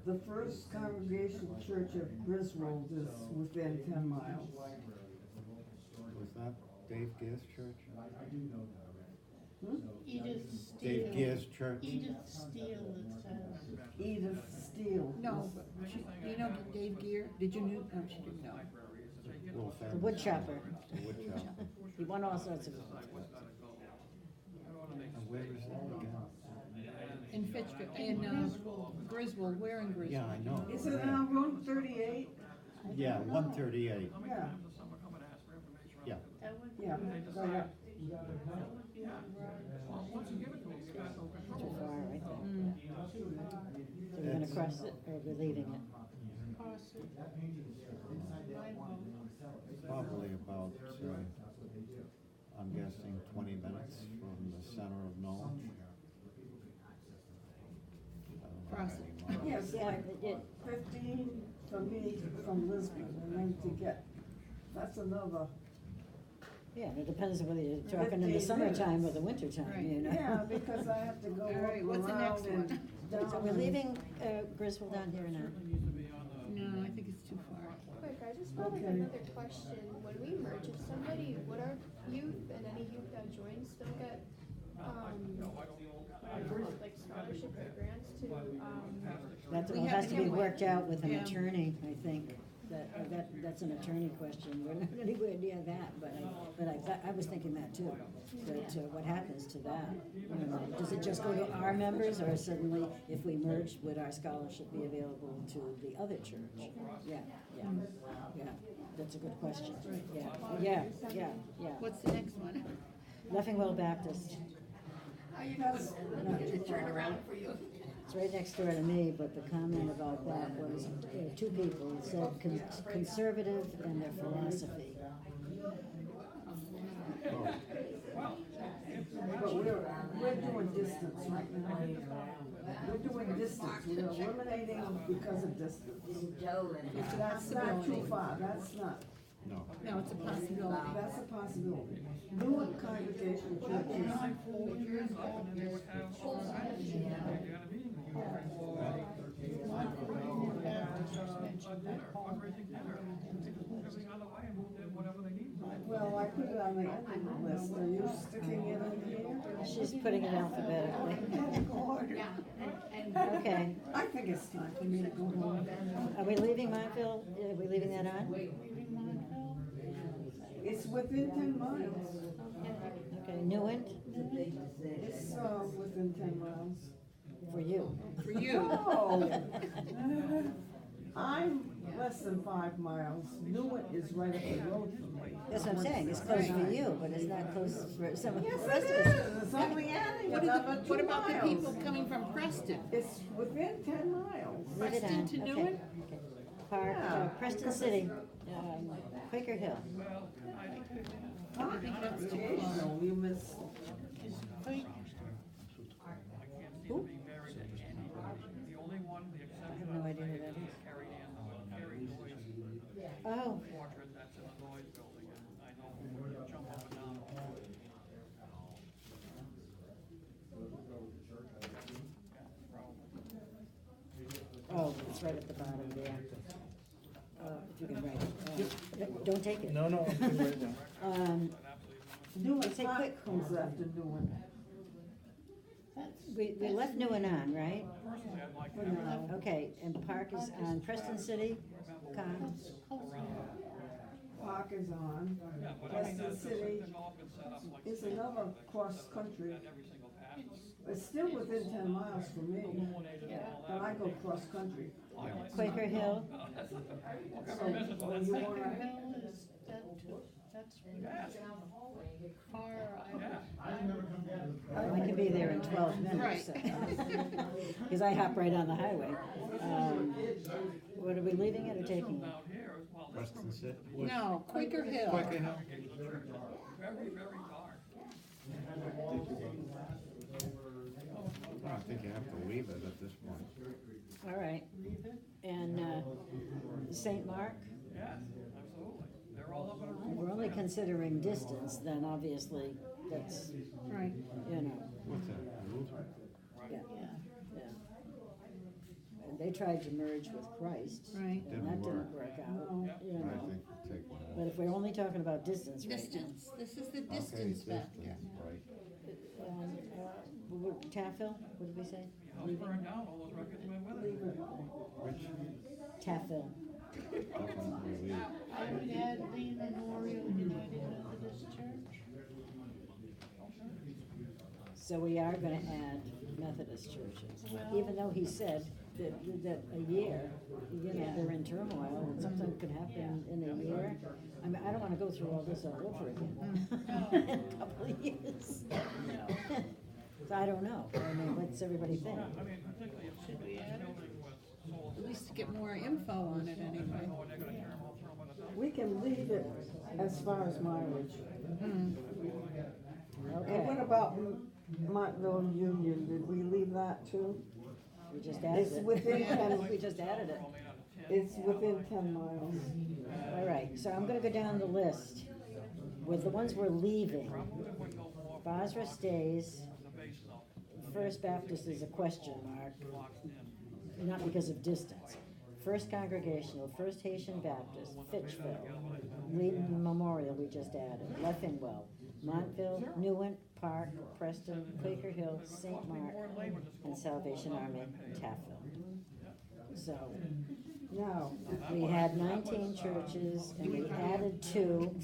The First Congregational Church of Griswold is within 10 miles. Was that Dave Gear's church? Edith Steele. Dave Gear's church? Edith Steele, it says. Edith Steele. No, but you know Dave Gear? Did you know? No, she didn't know. Little the family. wood chopper. The wood chopper. He won all sorts of. And where is that again? In Fitchville, in Griswold, where in Griswold? Yeah, I know. Is it on Route 38? Yeah, 138. Yeah, Yeah. That would be. yeah, right up. Too far, right there. So we're gonna cross it, or we're leaving it? Cross it. My vote. Probably about, I'm guessing 20 minutes from the center of Norwich. I don't know Cross it. anymore. Yes, Yeah, like it, 15 from me from Lisbon, and then to get, that's another Yeah, and it depends on whether you're talking in the 15 summertime or minutes. the wintertime, you know? Yeah, because I have to go All right, up what's the next around and one? down. So we're leaving, Griswold down here now. No, I think it's too far. Quick, I just have like Okay. another question. When we merge, if somebody, would our youth and any youth that joins still get, like scholarships or grants to, That We all has to be haven't- worked out with an Yeah. attorney, I think. That's an attorney question. We're not anywhere near that, but I was thinking that too. That, what happens to that? You know, does it just go to our members, or suddenly, if we merged, would our scholarship be available to the other church? Yeah, that's a good question. Yeah. What's the next one? Leffingwell Baptist. Turn around for you. It's right next door to me, but the comment about that was, two people said conservative in their philosophy. But we're doing distance right now. We're doing distance, we're eliminating because of distance. That's not too far, that's not. No. No, it's a possibility. That's a possibility. Newark Congregational Churches. Well, I put it on the end of the list. Are you sticking it in here? She's putting it alphabetically. Okay. I think it's time for me to go home. Are we leaving Montville? Are we leaving that on? It's within 10 miles. Okay, Newent, It's, within 10 miles. for you. For you. No. I'm less than 5 miles. Newark is right up the road from me. That's what I'm saying, it's close for you, but it's not close for some of the Yes, rest it of us. is. It's only adding What another 2 what about the miles. people coming from Preston? It's within 10 miles. Leave it Preston on, to okay. Newark? Park, Yeah. Preston City, Quaker Hill. Occasional, you miss. Who? I have no idea who that is. Oh. Oh, it's right at the bottom there. If you can write it. Don't take it. No, I'm good right now. Newark Say Park quick. comes after Newark. We left Newen on, right? For now. Okay, and Park is on Preston City, Con, Park is on. Preston City is another cross-country. It's still within 10 miles from me, but I go cross-country. Quaker Hill, So, when you wanna, That's far, I can be there in 12 minutes. Because I hop right on the highway. What, are we leaving it or taking it? Preston City? No, Quaker Hill. Quaker Hill. I think you have to leave it at this point. All right. And St. Mark? Yes, absolutely. They're all up in a room. We're only considering distance, then obviously that's, Right. you know, What's that, Lutheran? yeah. And they tried to merge with Christ. Right. And that didn't work out, you I know. think we take one. But if we're only talking about distance right now. Distance, this is the Okay, distance factor. distance, right. Taffel, what did we say? House burned down, all those records went with it. Which, Taffel. definitely leave. I would add the Memorial United Methodist Church. So we are gonna add Methodist churches, even though he said that a year, you know, they're in turmoil, and something could happen in a year. I mean, I don't wanna go through all this all over again in a couple of years. So I don't know, I mean, what's everybody think? I mean, particularly if Should we add it? At least to get more info on it anyway. we can leave it as far as mileage. And what Okay, about Montville Union? Did we leave that too? we just added It's it. within 10, We just added it. it's within 10 miles. All right, so I'm gonna go down the list. with the ones we're leaving, Basra stays, First Baptist is a question mark, not because of distance. First Congregational, First Haitian Baptist, Fitchville, Wheaton Memorial we just added, Leffingwell, Montville, Newent, Park, Preston, Quaker Hill, St. Mark, and Salvation Army, Taffville. So, Now, we had 19 churches and we added 2,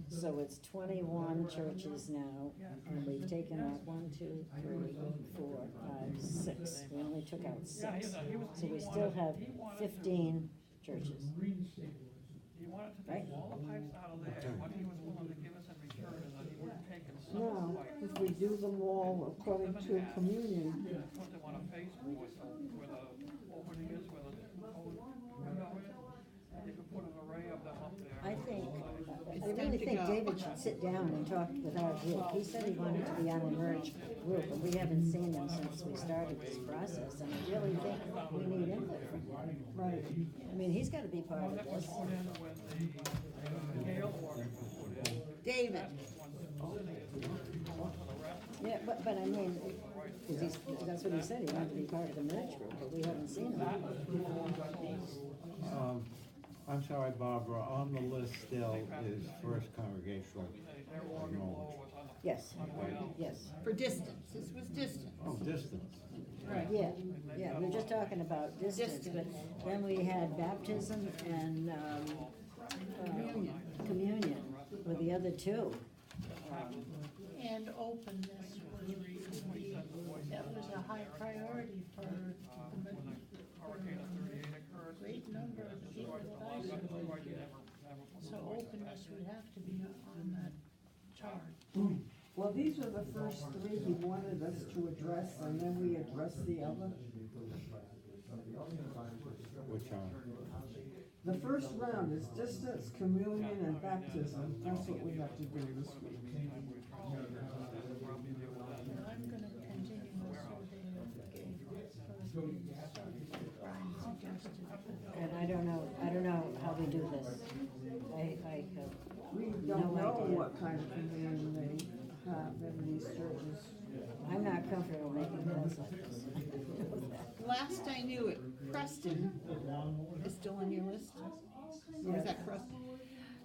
so it's 21 churches now. And we've taken out 1, 2, 3, 4, 5, 6. We only took out 6. So we still have 15 churches. Right? now, if we do them all according to communion, I think, I really think David should sit down and talk with our group. He said he wanted to be on the merge group, and we haven't seen him since we started this process, and I really think we need input from him. right, I mean, he's gotta be part of this. David, Yeah, but I mean, 'cause that's what he said, he wanted to be part of the merge group, but we haven't seen him. I'm sorry, Barbara, on the list still is First Congregational Knowledge. Yes, yes. for distance, this was distance. Oh, distance. Right. Yeah, we were just talking about distance, but then we had baptism and, communion with the other 2. And openness, that was a high priority for a great number of the people that I surveyed. So openness would have to be on that chart. well, these were the first 3 he wanted us to address, and then we addressed the other. Which are, The first round is distance, communion, and baptism, that's what we have to do this week. And I'm gonna continue the survey of the gay Brian suggested. And I don't know how we do this. I have We no don't know idea. what kind of communion they have in these churches. I'm not comfortable making bills like this. Last I knew it, Preston is still on your list? Or is that Preston?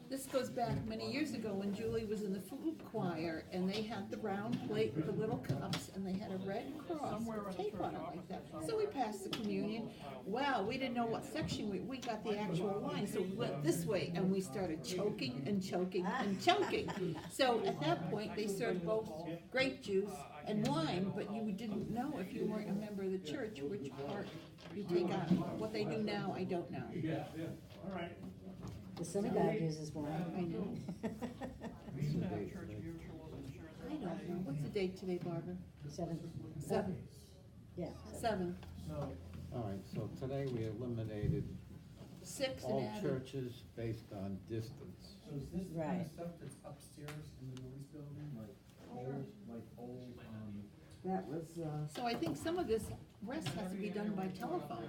This goes back many years ago when Julie was in the flute choir, and they had the round plate with the little cups, and they had a red cross tape on it like that. So we passed the communion. Well, we didn't know what section we got the actual line, so we went this way, and we started choking and choking and choking. So at that point, they served both grape juice and wine, but you didn't know if you weren't a member of the church which part you take on. What they do now, I don't know. The synagogue uses one. I know. I don't know. What's the date today, Barbara? 7. 7. Yeah. 7. all right, so today we eliminated 6 and all added. churches based on distance. So is this the kind Right. of stuff that's upstairs in the noise building, like old, That was, So I think some of this rest has to be done by telephone.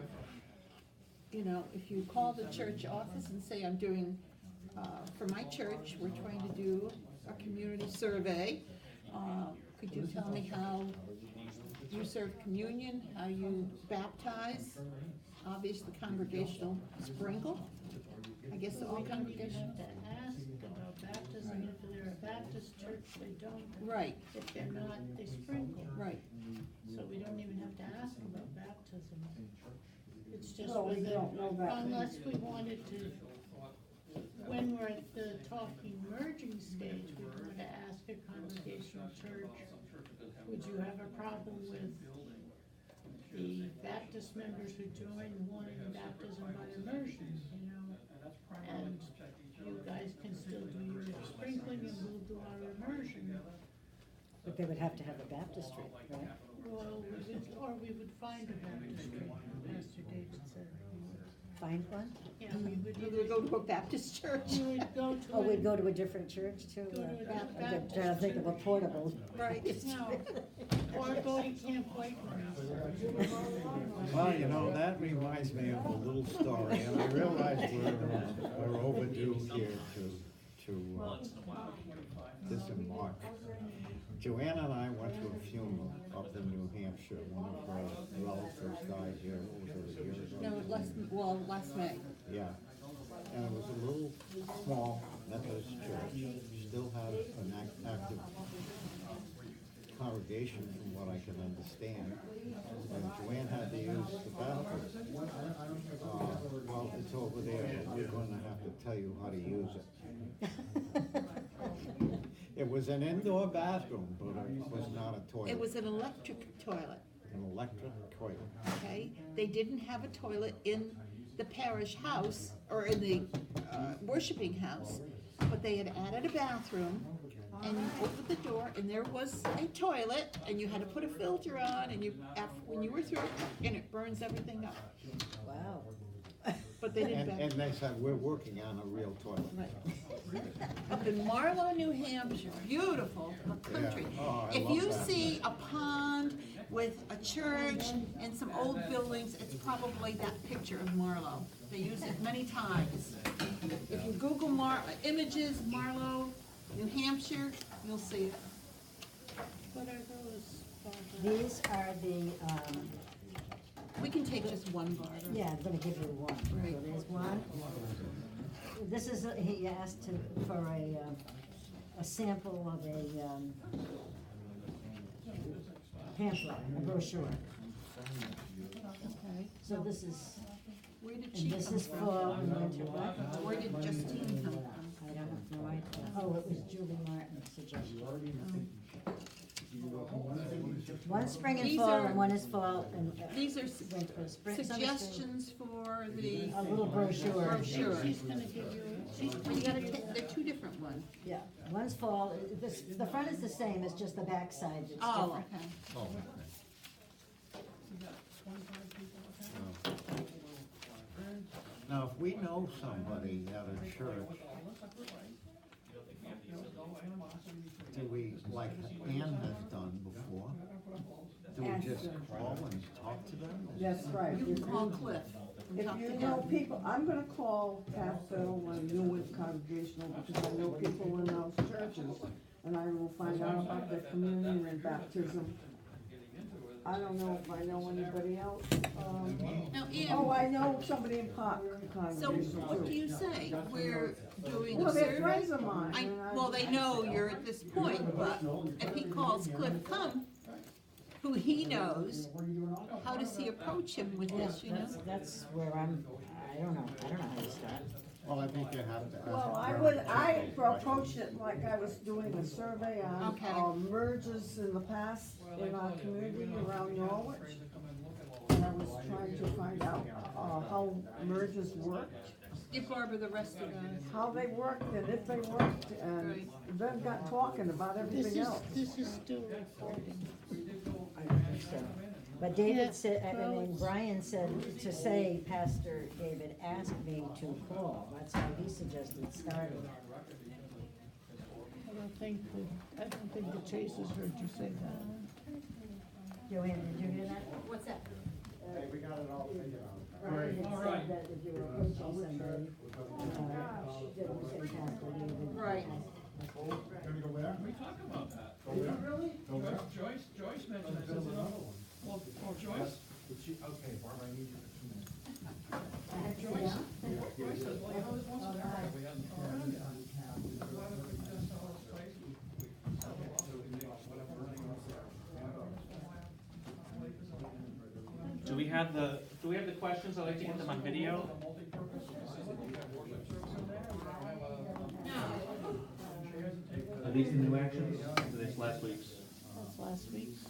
You know, if you call the church office and say, I'm doing, for my church, we're trying to do a community survey. Could you tell me how you serve communion, how you baptize? Obviously congregational sprinkle. I guess all We don't even congregations. have to ask about baptism, if they're a Baptist church, they don't. Right. If they're not, they sprinkle. Right. So we don't even have to ask about baptism. It's just well, we whether, don't know that. unless we wanted to, when we're at the talking merging stage, we wanted to ask a congregational church, would you have a problem with the Baptist members who join wanting baptism by immersion, you know? And you guys can still do your sprinkling and we'll do our immersion. But they would have to have a baptistry, right? Well, we would find a baptistry, Pastor David said. Find one? Yeah, we would We either would go to a Baptist church. we would go to. Oh, we'd go to a different church too? Go to a different I'm Baptist trying to think of a portable. Right. No, or go to Camp Whiteman. Well, you know, that reminds me of a little story, and I realize we're overdue here to this in March. Joanna and I went to a funeral up in New Hampshire. One of her relatives died here, was it a year ago? No, last May. Yeah, and it was a little small Methodist church, still had an active congregation from what I can understand. And Joanne had to use the bathroom. Well, it's over there, but we're gonna have to tell you how to use it. It was an indoor bathroom, but it was not a toilet. It was an electric toilet, An electric toilet. okay? They didn't have a toilet in the parish house, or in the worshiping house, but they had added a bathroom, and you opened the door, and there was a toilet, and you had to put a filter on, and when you were through, and it burns everything up. Wow. But they didn't. And they said, we're working on a real toilet. Right. Up in Marlow, New Hampshire, beautiful country. Yeah. Oh, I If love you that. see a pond with a church and some old buildings, it's probably that picture of Marlow. They use it many times. If you Google images, Marlow, New Hampshire, you'll see it. What are those? These are the, We can take just one bar. yeah, I'm gonna give you one. Right. So there's one. This is, he asked for a sample of a pamphlet, a brochure. Okay. So this is, Where did and she this come is from? fall and winter. What? Where did Justine come from? I don't have no idea. Oh, it was Julie Martin's suggestion. One spring and These fall, are- and one is fall and These are winter, spring, summer, spring. suggestions for the A little brochure. brochure. She's gonna give you. You gotta they're two different ones. Yeah, one's fall, the front is the same, it's just the back side that's Oh, different. okay. Now, if we know somebody at a church, do we, like Ann has done before, do we just call and talk to them? That's right. You can call Cliff and If talk to you him. know people, I'm gonna call Pastor when you with Congregational, because I know people in those churches, and I will find out about their communion and baptism. I don't know if I know anybody else. Now, Oh, I Ian, know somebody in Park so Congregational what do too. you say? We're doing Well, a they're survey? friends of mine. Well, they know you're at this point, but if he calls Cliff Cum, who he knows, how does he approach him with this, you know? That's where I don't know how to start. Well, I think you have to ask. Well, I approached it like I was doing a survey on Okay. mergers in the past in our community around Norwich. And I was trying to find out, how mergers worked, Give Barbara the rest of those. how they worked and if they worked, and then got talking about everything else. This is still recording. But David said, I mean, Brian said to say, Pastor David asked me to call, that's how he suggested starting. I don't think the Chasers heard you say that. Joanne, did you hear that? What's that? We got it all figured out. Brian had said that if you were approaching somebody, that you say Pastor David. Right. We talked about that. Really? Joyce mentioned, I said, you know, well, Joyce, Okay, Barbara, I need you for 2 minutes. Joyce says, well, you know, there's once in America, we hadn't done that. Why don't we just sell this place? Do we have the questions? I'd like to get them on video. Are these the new actions? Or this last week's? That's last week's.